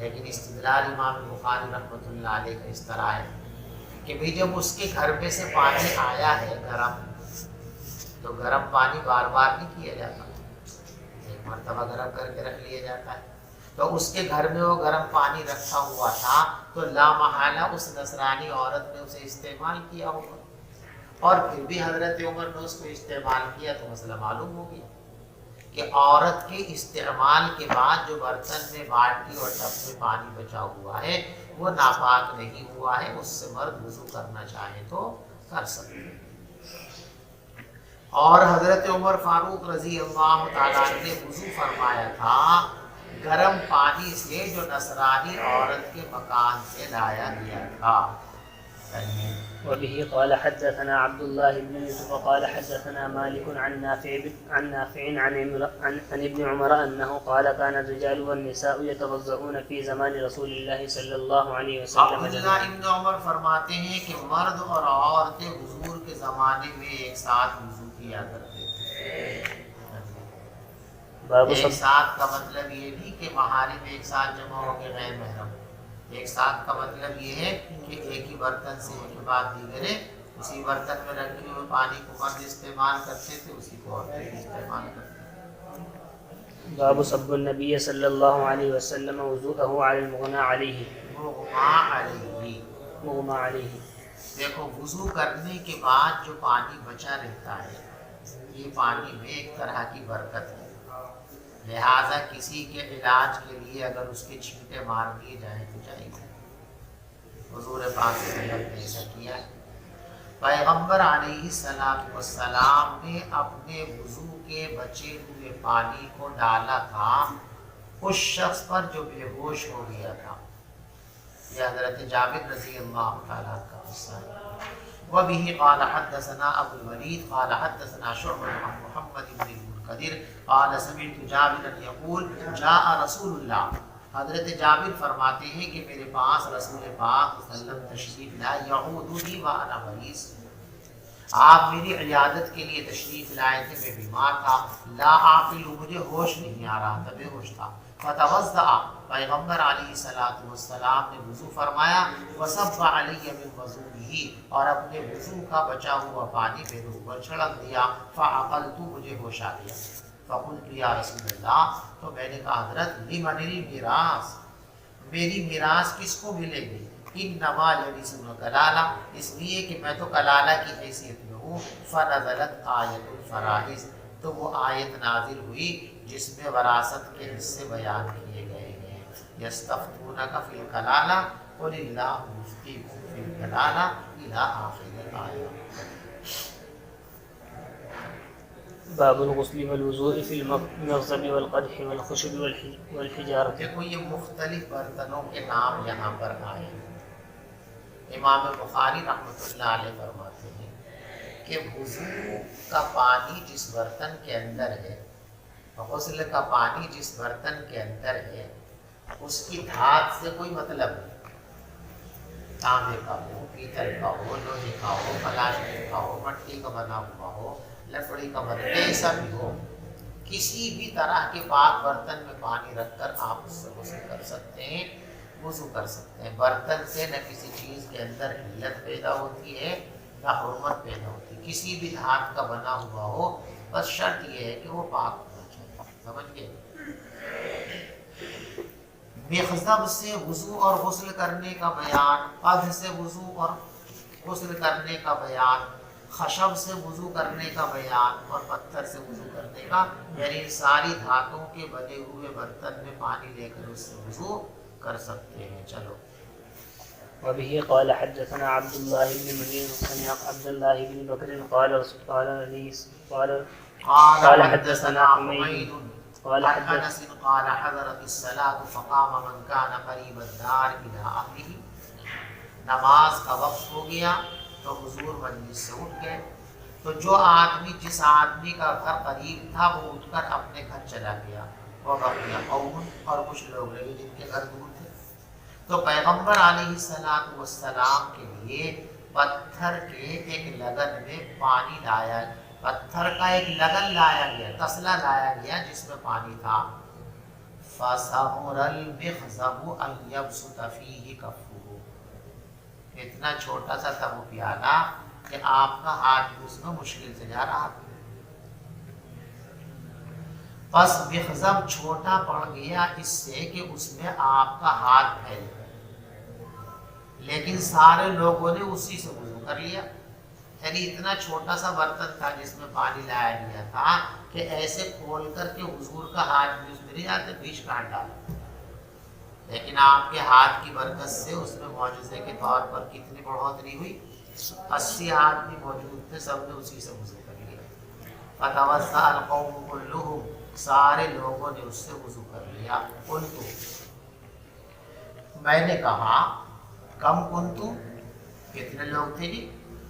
لیکن استدلال امام بخاری رحمۃ اللہ علیہ کا اس طرح ہے کہ بھئی جب اس کے گھر میں سے پانی آیا ہے گرم، تو گرم پانی بار بار نہیں کیا جاتا، ایک مرتبہ گرم کر کے رکھ لیا جاتا ہے، تو اس کے گھر میں وہ گرم پانی رکھا ہوا تھا تو لا محالہ اس نصرانی عورت نے اسے استعمال کیا ہوگا، اور پھر بھی حضرت عمر نے اس کو استعمال کیا تو مسئلہ معلوم ہو گیا کہ عورت کے استعمال کے بعد جو برتن میں بالٹی اور ٹب میں پانی بچا ہوا ہے وہ ناپاک نہیں ہوا ہے، اس سے مرد وضو کرنا چاہے تو کر سکتے ہیں۔ اور حضرت عمر فاروق رضی اللہ تعالیٰ نے وضو فرمایا تھا گرم پانی سے جو نصرانی عورت کے مکان سے لایا گیا تھا۔ وبه قال حدثنا عبد الله بن يوسف قال حدثنا مالك عن نافع عن ابن عمر أنه قال كان الرجال والنساء يتوضؤون في زمان رسول الله صلى الله عليه وسلم۔ عبداللہ ابن عمر فرماتے ہیں کہ مرد اور عورتیں حضور کے زمانے میں ایک ساتھ وضو کیا کرتے تھے۔ ایک ساتھ کا مطلب یہ نہیں کہ محارم ایک ساتھ جمع ہو کے غیر محرم، ایک ساتھ کا مطلب یہ ہے کہ ایک ہی برتن سے ایک بعد دیگرے اسی برتن میں رکھے ہوئے پانی کو مرد استعمال کرتے تھے، اسی کو عورتیں استعمال کرتے تھے۔ باب صب النبي صلى الله عليه وسلم وضوءه على المغمى عليه۔ مغمى عليه، دیکھو وضو کرنے کے بعد جو پانی بچا رہتا ہے یہ پانی میں ایک طرح کی برکت ہے، لہٰذا کسی کے علاج کے لیے اگر اس کے چھینٹے مار دیے جائیں تو چاہیے۔ حضور پاک صلی اللہ علیہ وسلم نے ایسا کیا ہے۔ پیغمبر علیہ السلام نے اپنے وضو کے بچے ہوئے پانی کو ڈالا تھا اس شخص پر جو بے ہوش ہو گیا تھا، یہ حضرت جابر رضی اللہ تعالیٰ کا قصہ ہے۔ وبه قال حدثنا ابو الولید قال حدثنا شعبہ عن محمد بن المنکدر قال سمعت جابرا یقول جاء رسول اللہ، حضرت جابر فرماتے ہیں کہ میرے پاس رسول پاک صلی اللہ علیہ وسلم تشریف لائے، یعودنی وانا مریض، آپ میری عیادت کے لیے تشریف لائے تھے، میں بیمار تھا، لا عاقل، مجھے ہوش نہیں آ رہا تھا، بے ہوش تھا، فتوضأ، پیغمبر علیہ السلام نے وضو فرمایا، وصب علی من وضوئہ، اور اپنے وضو کا بچا ہوا پانی میرے اوپر چھڑک دیا، فعقلت، مجھے ہوش آ گیا، فقلت یا رسول اللہ، تو میں نے کہا حضرت لمن المیراث، میری میراث کس کو ملے گی؟ انما یرثون کلالہ، اس لیے کہ میں تو کلالہ کی حیثیت میں ہوں۔ فنزلت آیت الفرائض، تو وہ آیت نازل ہوئی جس میں وراثت کے حصے بیان کیے گئے ہیں۔ یستفتونک فی الکلالہ قل اللہ یفتیکم فی الکلالہ الی آخر الآیہ۔ باب الغسل والوضوء في المغزب والقدح والخشب والحجارة۔ دیکھو یہ مختلف برتنوں کے نام یہاں پر آئے ہیں۔ امام بخاری رحمۃ اللہ علیہ فرماتے ہیں کہ وضو کا پانی جس برتن کے اندر ہے، غسل کا پانی جس برتن کے اندر ہے، اس کی دھات سے کوئی مطلب نہیں، تانبے کا ہو، پیتل کا ہو، لوہے کا ہو، پلاسٹک کا ہو، مٹی کا بنا ہوا ہو، لکڑی کا بنا، ایسا بھی ہو، کسی بھی طرح کے پاک برتن میں پانی رکھ کر آپ اس سے غسل کر سکتے ہیں، وضو کر سکتے ہیں۔ برتن سے نہ کسی چیز کے اندر علت پیدا ہوتی ہے نہ حرمت پیدا ہوتی ہے، کسی بھی دھات کا بنا ہوا ہو، بس شرط یہ ہے کہ وہ پاک ہونا چاہیے، سمجھ گئے؟ مخزب سے وضو اور غسل کرنے کا بیان، قدح سے وضو اور غسل کرنے کا بیان، خشب سے وضو کرنے کا بیان اور پتھر سے وضو کرنے کا، یعنی ساری دھاتوں کے بنے ہوئے برتن میں پانی لے کر اس سے وضو کر سکتے ہیں۔ چلو۔ وبه قال حدثنا عبد الله بن منير سمع عبد الله بن بكر قال حدثنا حميد قال انس قال حضرت الصلاة فقام من كان قريب الدار الى اهله، نماز کا وقت ہو گیا تو حضور مجلس سے اٹھ گئے، تو جو آدمی جس آدمی کا گھر قریب تھا وہ اٹھ کر اپنے گھر چلا گیا، وہ بقیہ قوم، اور کچھ لوگ رہے جن کے گھر دور تھے، تو پیغمبر علیہ السلام کے لیے پتھر کے ایک لگن میں پانی لایا، پتھر کا ایک لگن لایا گیا، تسلا لایا گیا جس میں پانی تھا، فَصَغُرَ الْمِخْزَبُ أَنْ يَبْسُطَ فِيهِ كَفُّهُ، اتنا چھوٹا سا تھا وہ پیالہ کہ آپ کا ہاتھ بھی اس میں مشکل سے جا رہا تھا. پس مخزب چھوٹا پڑ گیا اس سے کہ اس میں آپ کا ہاتھ پھیل گیا، لیکن سارے لوگوں نے اسی سے وضو کر لیا. یعنی اتنا چھوٹا سا برتن تھا جس میں پانی لایا گیا تھا کہ ایسے کھول کر کے حضور کا ہاتھ بھی اس میں نہیں جاتے، بیچ کاٹ ڈالا. لیکن آپ کے ہاتھ کی برکت سے اس میں معجزے کے طور پر کتنی بڑھوتری ہوئی، 80 آدمی موجود تھے، سب نے اسی سے وضو کر لیا. فتوضأ القوم كلهم، سارے لوگوں نے اس سے وضو کر لیا. قلت، میں نے کہا، کم کنتم، کتنے لوگ تھے جی؟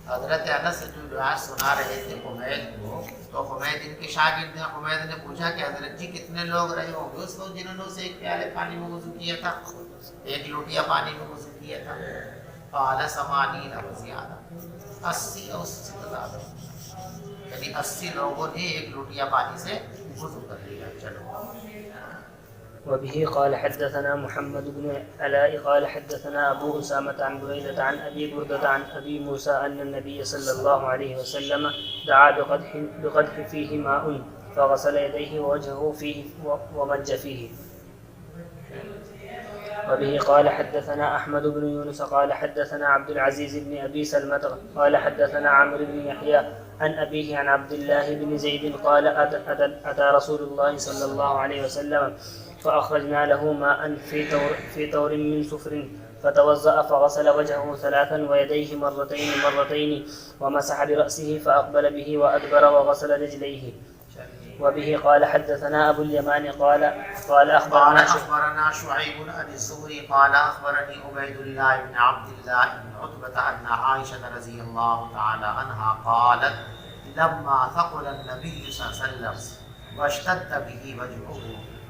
حضرت انس سے جو روایت سنا رہے تھے حمید کو، تو حمید ان کے شاگرد ہیں. حمید نے پوچھا کہ حضرت جی کتنے لوگ رہے ہوں گے اس وقت جنہوں نے اسے ایک پیالے پانی میں وضو کیا تھا، ایک لوٹیا پانی میں وضو کیا تھا؟ قال 80 وزیادہ، 80 اور اس سے زیادہ، یعنی 80 لوگوں نے ایک لوٹیا پانی سے وضو کر لیا. چلو. وبه قال حدثنا محمد بن علاء قال حدثنا أبو أسامة عن بريدة عن أبي بردة عن أبي موسى أن النبي صلى الله عليه وسلم دعا بقدح فيه ماء فغسل يديه ووجهه فيه ومج فيه. وبه قال حدثنا أحمد بن يونس قال حدثنا عبد العزيز بن أبي سلمة قال حدثنا عمرو بن يحيى عن أبيه عن عبد الله بن زيد قال أتى رسول الله صلى الله عليه وسلم فأخرجنا له ماء في تور من صفر فتوضأ فغسل وجهه 3 ويديه مرتين ومسح برأسه فأقبل به وأدبر وغسل رجليه. وبه قال حدثنا أبو اليمان قال أخبرنا شعيب عن الزهري قال أخبرني عبيد الله بن عبد الله بن عتبة أن عائشة رضي الله تعالى عنها قالت لما ثقل النبي صلى الله عليه وسلم واشتد به وجهه،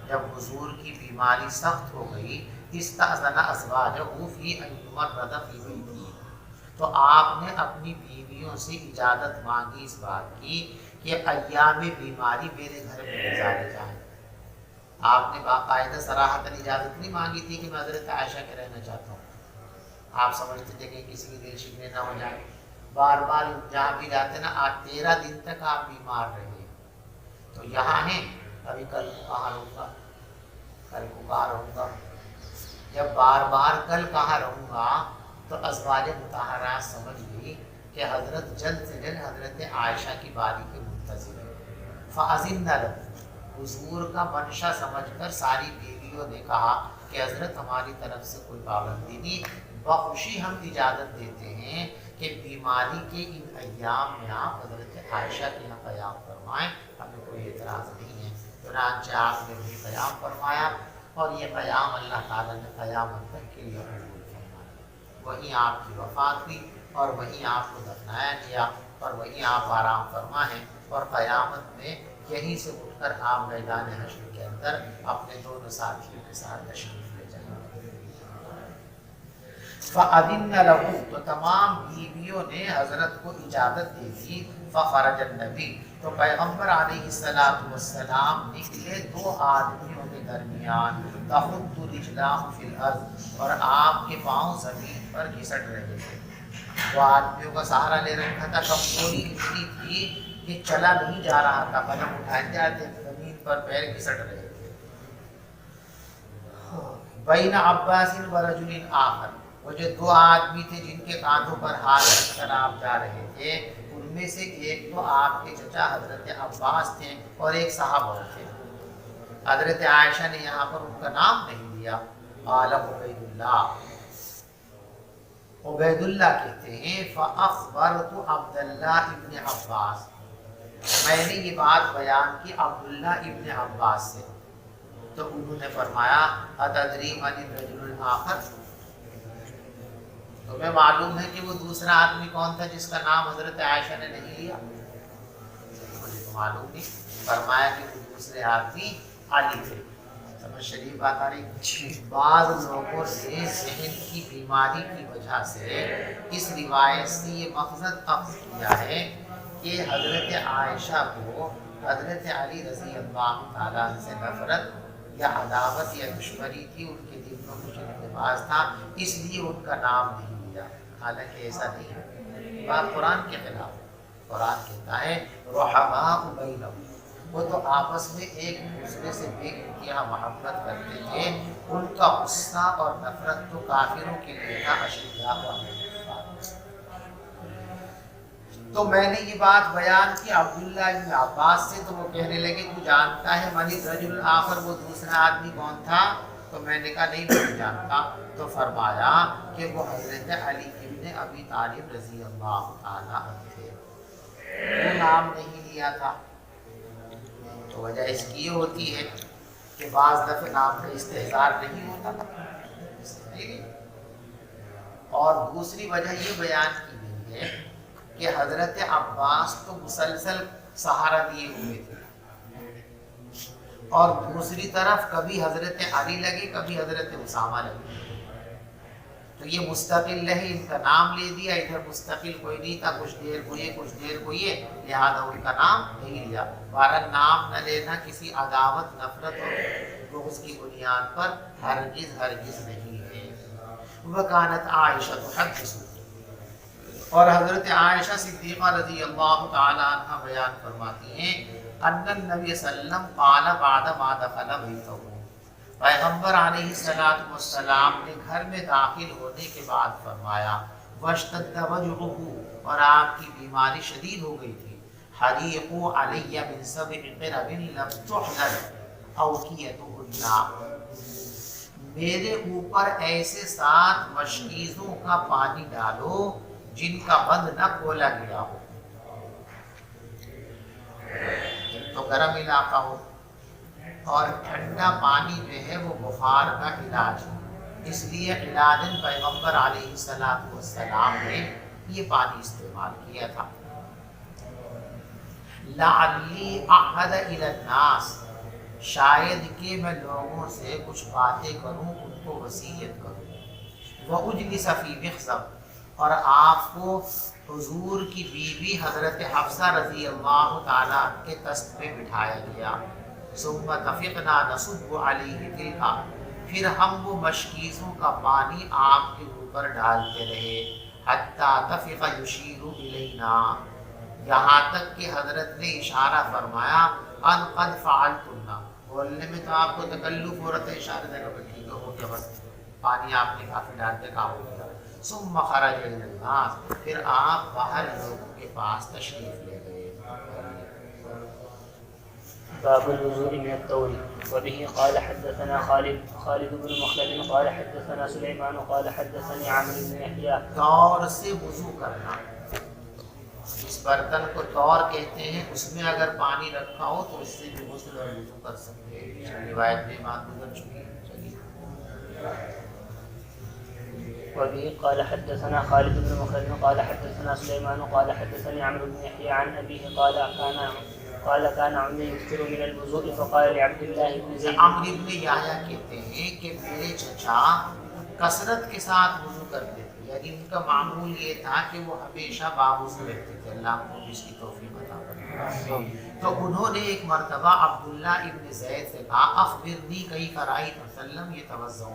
جب حضور کی بیماری سخت ہو گئی، استأذن ازواجہ فی ان یمرض فی بیتہ، تو آپ نے اپنی بیویوں سے اجازت مانگی اس بات کی کہ ایام بیماری میرے گھر میں گزارے جائیں. آپ نے باقاعدہ صراحتاً اجازت نہیں مانگی تھی کہ میں حضرت عائشہ کے رہنا چاہتا ہوں. آپ سمجھتے تھے کہ کسی کی دل شکنی نہ ہو جائے. بار بار جہاں بھی جاتے نا، آج 13 دن تک آپ بیمار رہے، تو یہاں ہیں، ابھی کل کو کہاں رہوں گا، کل کو کہاں رہوں گا. جب بار بار کل کہاں رہوں گا تو ازواج مطہرات سمجھ گئی کہ حضرت جلد سے جلد حضرت عائشہ کی باری کے منتظر ہیں. فَأَذِنَّ لَهُ، حضور کا منشا سمجھ کر ساری بیویوں نے کہا کہ حضرت ہماری طرف سے کوئی پابندی نہیں، بخوشی ہم اجازت دیتے ہیں کہ بیماری کے ان ایام میں آپ حضرت عائشہ کے یہاں قیام فرمائیں، ہمیں کوئی اعتراض نہیں ہے. چنانچہ آپ نے بھی قیام فرمایا، اور یہ قیام اللہ تعالیٰ نے قیامت تک کے لیے قبول فرمایا. وہیں آپ کی وفات ہوئی اور وہیں آپ کو دفنایا گیا اور وہیں آپ آرام فرما ہیں، اور قیامت میں یہیں سے اٹھ کر آپ میدان حشر کے اندر اپنے دونوں ساتھیوں کے ساتھ تشریف لے جائیں گے. فَأَذِنَّ لَهُ، تو تمام بیویوں نے حضرت کو اجازت دے دی. فَخَرَجَ النَّبِيُّ، تو پیغمبر علیہ السلام نکلے 2 آدمیوں کے درمیان. تَخُطُّ رِجْلَاهُ فِي الْأَرْضِ، اور آپ کے پاؤں زمین پر گھسٹ رہے تھے. وہ آدمیوں کا سہارا لے رکھا تھا، کمزوری اتنی تھی کہ چلا نہیں جا رہا تھا، قدم اٹھائے جاتے زمین پر پیر گھسٹ رہے تھے. بین عباس و رجل آخر، وہ جو 2 آدمی تھے جن کے کاندھوں پر ہاتھ رکھ کر آپ جا رہے تھے، ان میں سے ایک تو آپ کے چچا حضرت عباس تھے اور ایک صاحب اور تھے. حضرت عائشہ نے یہاں پر ان کا نام نہیں لیا. قال عبید اللہ، عبید اللہ کہتے ہیں فاخبرت عبداللہ ابن عباس، میں نے یہ بات بیان کی عبداللہ ابن عباس سے، تو انہوں نے فرمایا اتدری من الرجل الآخر، تمہیں معلوم ہے کہ وہ دوسرا آدمی کون تھا جس کا نام حضرت عائشہ نے نہیں لیا؟ مجھے تو معلوم نہیں. فرمایا کہ وہ دوسرے آدمی علی تھے. سمجھ شریف بات آ رہی. بعض لوگوں نے ذہن کی بیماری کی وجہ سے اس روایت سے یہ مقصد اخذ کیا ہے کہ حضرت عائشہ کو حضرت علی رضی اللہ تعالیٰ سے نفرت یا عداوت یا دشمنی تھی ان کے دل میں، کچھ لباس تھا، اس لیے ان کا نام نہیں لیا، حالانکہ ایسا نہیں ہے، بات قرآن کے خلاف ہے۔ قرآن کہتا ہے رحماء بینہم، وہ تو آپس میں ایک دوسرے سے بے انتہا محبت کرتے تھے، ان کا غصہ اور نفرت تو کافروں کے لیے تھا، اشداء تو میں نے یہ بات بیان کی عبداللہ ابن عباس سے، تو وہ کہنے لگے تو جانتا ہے من الرجل الآخر، وہ دوسرا آدمی کون تھا؟ تو میں نے کہا نہیں میں جانتا، تو فرمایا کہ وہ حضرت علی ابن ابی طالب رضی اللہ تعالیٰ عنہ تھے، وہ نام نہیں لیا تھا۔ تو وجہ اس کی یہ ہوتی ہے کہ بعض دفعہ نام کا استحضار نہیں ہوتا، اور دوسری وجہ یہ بیان کی گئی ہے کہ حضرت عباس تو مسلسل سہارا دیے ہوئے تھے، اور دوسری طرف کبھی حضرت علی لگے کبھی حضرت اسامہ لگے، تو یہ مستقل رہے، ان کا نام لے دیا، ادھر مستقل کوئی نہیں تھا، کچھ دیر کو یہ کچھ دیر کو یہ، لہذا ان کا نام نہیں لیا۔ بہرحال نام نہ لینا کسی عداوت نفرت اور بغض کی بنیاد پر ہرگز ہرگز نہیں ہے۔ وکانت عائشہ تحدث، اور حضرت عائشہ صدیقہ رضی اللہ تعالی عنہ بیان فرماتی ہیں ان النبی صلی اللہ علیہ وسلم قال بعد ما دخل بیتہ، پیغمبر علیہ السلام نے گھر میں داخل ہونے کے بعد فرمایا واشتد وجعہ، اور آپ کی بیماری شدید ہو گئی تھی، حریقوا علی من سبع قرب لم تحلل اوکیتہن، میرے اوپر ایسے 7 مشکیزوں کا پانی ڈالو جن کا بند نہ کھولا گیا ہو، تو گرم علاقہ ہو، اور ٹھنڈا پانی جو ہے وہ بخار کا علاج ہے، اس لیے علاجاً پیغمبر علیہ السلام نے یہ پانی استعمال کیا تھا۔ لعلی اعہد الی الناس، شاید کہ میں لوگوں سے کچھ باتیں کروں، ان کو وصیت کروں، وَأُجْلِسَ فِي مِخْزَبٍ، اور آپ کو حضور کی بیوی حضرت حفصہ رضی اللہ تعالیٰ کے تست پہ بٹھایا گیا، ثم تفقنا نصب علیہ تلکا، پھر ہم وہ مشکیزوں کا پانی آپ کے اوپر ڈالتے رہے، حتی تفق یشیر الینا، یہاں تک کہ حضرت نے اشارہ فرمایا ان قد فعلتن، بولنے میں تو آپ کو تکلف ہو رہا تھا، اشارے دے کر ٹھیک ہو گیا، بس پانی آپ نے کافی ڈالتے کام ہو گیا۔ ثم خرج الی الناس، پھر آپ باہر لوگوں کے پاس تشریف لے گئے۔ باب الوضوء من الطور، وبه قال حدثنا خالد بن مخلد قال حدثنا سليمان قال حدثني عمرو بن يحيى۔ طور سے وضو کرنا، اس برتن کو طور کہتے ہیں، اس میں اگر پانی رکھا ہو تو اس سے بھی غسل اور وضو کر سکتے ہیں، روایت میں بات گزر چکی ہے۔ وبه قال حدثنا خالد بن مخلد قال حدثنا سليمان قال حدثني عمرو بن يحيى عن أبيه قال كان عمي يكثر من الوضوء فقال لعبد الله بن زيد، عمرو بن یحییٰ کہتے ہیں کہ میرے چچا کثرت کے ساتھ وضو کرتے تھے، یعنی ان کا معمول یہ تھا کہ وہ ہمیشہ باوضو رہتے تھے، اللہ کو اس کی توفیق عطا فرمائے۔ تو انہوں نے ایک مرتبہ عبداللہ ابن زید سے کہا اخبرنی کیف رأیت وسلم یتوضأ،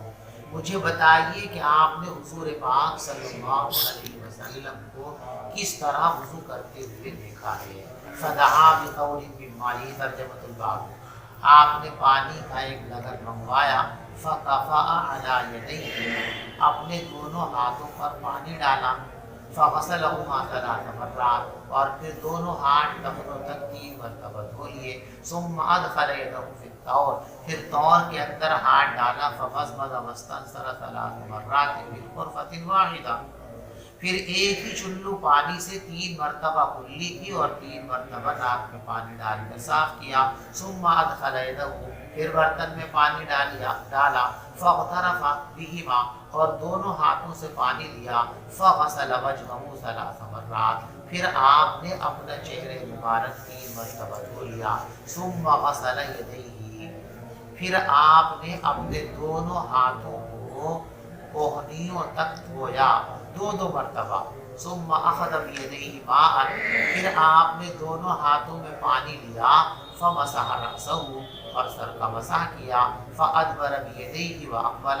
مجھے بتائیے کہ آپ نے حضور پاک صلی اللہ علیہ وسلم کو کس طرح وضو کرتے ہوئے دیکھا ہے۔ فدعا بقول من ماء، ترجمۃ الباب، آپ نے پانی کا ایک لگن منگوایا، فکفأ علی یدیہ، اپنے دونوں ہاتھوں پر پانی ڈالا، فغسلہما 3 مرات، اور پھر دونوں ہاتھ ٹخنوں تک 3 مرتبہ دھو لیے، ثم ادخل یدہ فی الطور، پھر طور کے اندر ہاتھ ڈالا، فمضمض واستنثر 3 مرات من غرفۃ واحدہ، پھر ایک ہی چلو پانی سے 3 مرتبہ کلی کی اور 3 مرتبہ ناک میں پانی ڈال کر صاف کیا، ثم ادخل یدہ، پھر برتن میں پانی ڈالا، فاغترف بہما، اور دونوں ہاتھوں سے پانی لیا، فغسل وجہہ 3 مرات، پھر آپ نے اپنا چہرے مبارک 3 مرتبہ دھو لیا، ثم غسل یدیہ، پھر آپ نے اپنے دونوں ہاتھوں کو کوہنیوں تک دھویا 2 مرتبہ، ثم اخذ بیدیہ ماء، پھر آپ نے دونوں ہاتھوں میں پانی لیا، فمسح رأسه اور سر کا مسح کیا، فأدبر بيديه وأقبل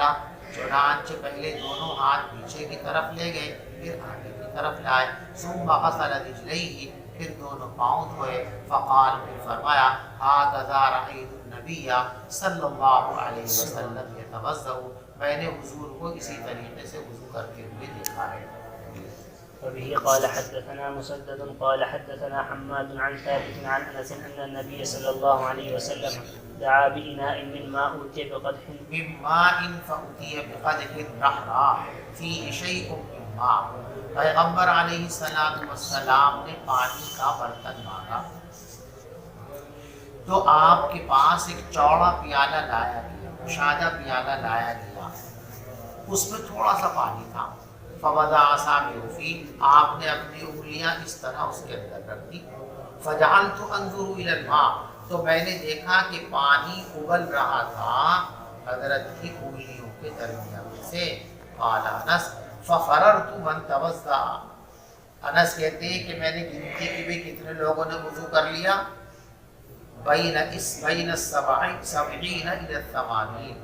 چنانچہ پہلے دونوں ہاتھ پیچھے کی طرف لے گئے پھر آگے کی طرف لائے، ثم غسل رجليه پھر دونوں پاؤں دھوئے، فقال پھر فرمایا هكذا رأيت النبي صلی اللہ علیہ وسلم يتوضأ، میں نے حضور کو اسی طریقے سے وضو کرتے ہوئے دیکھا ہے۔ وبه قال حدثنا مسدد قال حدثنا حماد عن ثابت عن انس ان النبي صلى الله عليه وسلم دعا بإناء من ماء أوتي بقدح من ماء فأتي بقدح رحراء فيه شيء من ماء، پیغمبر علیہ السلام نے پانی کا برتن مانگا تو آپ کے پاس ایک چوڑا پیالہ لایا گیا، کشادہ پیالہ لایا گیا، اس میں تھوڑا سا پانی تھا، فوضع اصابعه فيه، آپ نے اپنی انگلیاں اس طرح اس کے اندر رکھ دی، فجعلت انظر الى الماء، تو میں نے دیکھا کہ پانی ابل رہا تھا حضرت کی انگلیوں کے درمیان سے۔ قال انس ففررت من توضأ، انس کہتے ہیں کہ میں نے گنتی کی بھی کتنے لوگوں نے وضو کر لیا، بین السبعین الی الثمانین،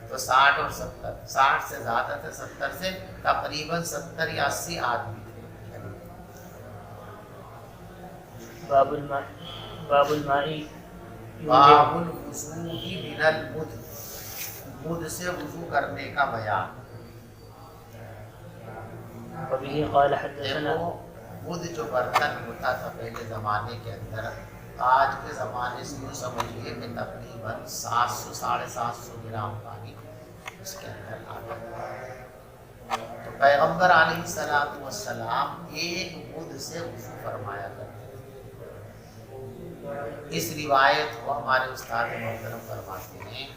تو 60 اور 70، 60 سے زیادہ تھے، 70 سے تقریباً 70 یا 80 آدمی تھے۔ باب الماء باب الوضوء من المد، مد سے وضو کرنے کا بیان۔ وبه قال حدثنا، دیکھو مد جو برتن ہوتا تھا پہلے زمانے کے اندر، آج کے زمانے سے یوں سمجھیے کہ تقریباً 700 750 گرام پانی اس کے اندر آتا ہے۔ تو پیغمبر علیہ السلام ایک مد سے وضو فرمایا کرتے تھے۔ اس روایت کو ہمارے استاد محترم فرماتے ہیں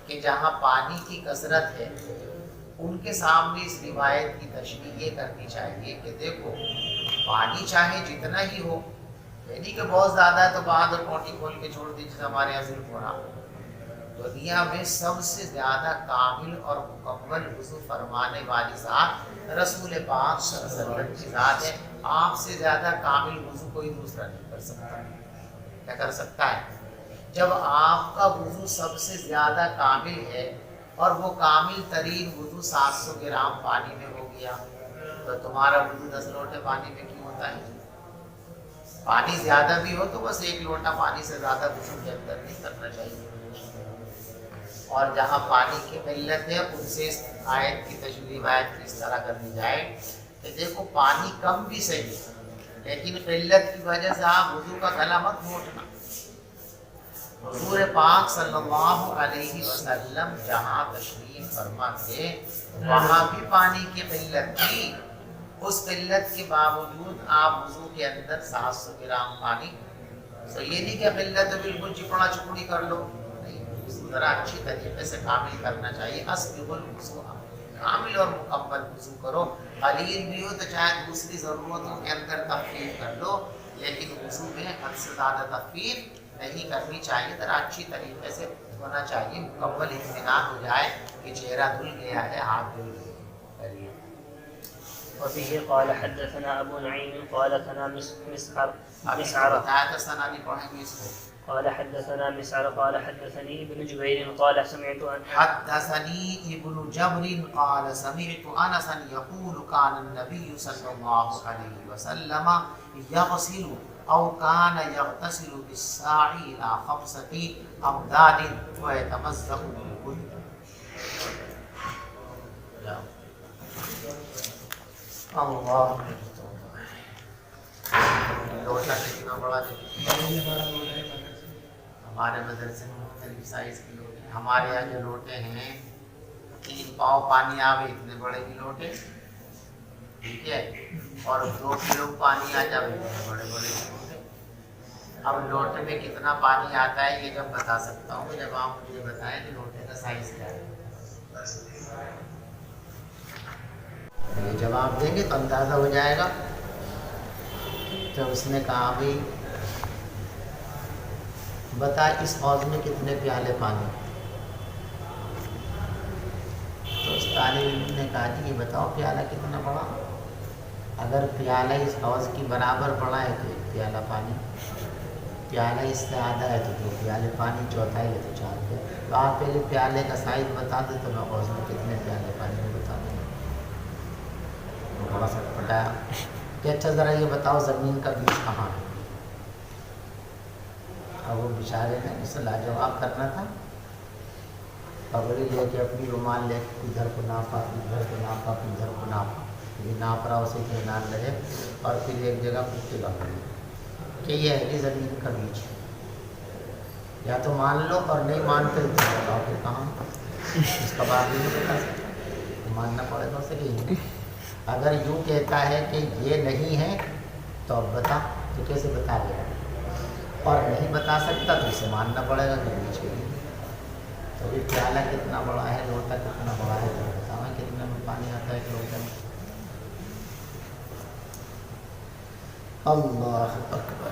کہ جہاں پانی کی کثرت ہے ان کے سامنے اس روایت کی تشریح یہ کرنی چاہیے کہ دیکھو پانی چاہے جتنا ہی ہو، یعنی کہ بہت زیادہ ہے تو بعد اور ٹوٹی کھول کے چھوڑ دیجیے، ہمارے یہاں ظلم ہو رہا۔ دنیا میں سب سے زیادہ کامل اور مکمل وضو فرمانے والی ذات رسول پاک صلی اللہ علیہ وسلم کی ذات ہے۔ آپ سے زیادہ کامل وضو کوئی دوسرا نہیں کر سکتا۔ کیا کر سکتا ہے؟ جب آپ کا وضو سب سے زیادہ کامل ہے اور وہ کامل ترین وضو 700 گرام پانی میں ہو گیا، تو تمہارا وضو 10 لوٹے پانی میں کیوں ہوتا ہے؟ پانی زیادہ بھی ہو تو بس 1 لوٹا پانی سے زیادہ وضو کے اندر نہیں کرنا چاہیے۔ اور جہاں پانی کی قلت ہے ان سے اس آیت کی تشریح اس طرح کرنی جائے کہ دیکھو پانی کم بھی صحیح، لیکن قلت کی وجہ سے آپ وضو کا گلا مت موٹنا۔ حضور پاک صلی اللہ علیہ وسلم جہاں تشریف فرما تھے وہاں بھی پانی کی قلت تھی، اس قلت کے باوجود آپ وضو کے اندر 700 گرام پانی، تو یہ نہیں کہ قلت بالکل چپڑا چپڑی کر لو، نہیں، ذرا اچھی طریقے سے کامل کرنا چاہیے۔ اسبغ الوضوء، کامل اور مکمل وضو کرو، قلیل بھی ہو تو چاہے دوسری ضرورتوں کے اندر تخفیف کر لو، لیکن وضو میں حد سے زیادہ تخفیف نہیں کرنی چاہیے، ذرا اچھی طریقے سے ہونا چاہیے، مکمل اطمینان ہو جائے کہ چہرہ دھل گیا ہے، ہاتھ دھل گئے۔ وبه قال حدثنا ابو نعيم قال ثنا مسعر بتایا تھا سنانی پڑھیں گے اس کو۔ قال حدثنا مسعر قال حدثني ابن جبير قال سمعت حدثني ابن جبر قال سمعت انسا يقول كان النبي صلى الله عليه وسلم يغسل او كان يغتسل بالساع الى 5 امداد ويتمزق بالكل۔ اللہ لوٹا کتنا بڑا ہمارے مدرسے میں مختلف سائز کے لوٹے، ہمارے یہاں جو لوٹے ہیں 3 پاؤ پانی آوے اتنے بڑے بھی لوٹے، ٹھیک ہے، اور 2 کلو پانی آ جائے اتنے بڑے بڑے بھی لوٹے۔ اب لوٹے میں کتنا پانی آتا ہے یہ جب بتا سکتا ہوں جب آپ مجھے بتائیں کہ لوٹے کا سائز کیا ہے، یہ جواب دیں گے تو اندازہ ہو جائے گا۔ تو اس نے کہا بھی بتا اس حوض میں کتنے پیالے پانی؟ تو اس طالب علم نے کہا جی یہ بتاؤ پیالہ کتنا بڑا، اگر پیالہ اس حوض کی برابر بڑا ہے تو 1 پیالہ پانی، پیالہ اس سے آدھا ہے تو 2 پیالے پانی، چوتھائی ہے تو 4 پیالے. تو آپ پہلے پیالے کا سائز بتا دیں تو میں غوث میں کتنے پیالے پانی میں بتا دوں گا. بڑا سٹ پٹایا کہ اچھا ذرا یہ بتاؤ زمین کا بیج کہاں ہے. اب وہ بیچارے نے اسے لاجواب کرنا تھا. پگڑی لے کے اپنی رومال لے کے ادھر کو ناپا، ادھر کو ناپا، ادھر کو ناپا. یہ ناپ رہا اسے اطمینان رہے. اور پھر ایک جگہ پوچھتے پکڑی کہ یہ ہے کہ زمین کا بیج. یا تو مان لو اور نہیں مانتے تو بتاؤ پھر کہاں. اس کا بعد نہیں بتا سکتا، ماننا پڑے گا اسے کہ نہیں. اگر یوں کہتا ہے کہ یہ نہیں ہے تو اب بتا، تو کیسے بتا دے گا. اور نہیں بتا سکتا تو اسے ماننا پڑے گا کہ بیچ نہیں. تو پھر پیالہ کتنا بڑا ہے، لوٹا کتنا بڑا ہے تو بتاؤ کتنے میں پانی آتا ہے ایک لوٹے میں. اللہ اکبر.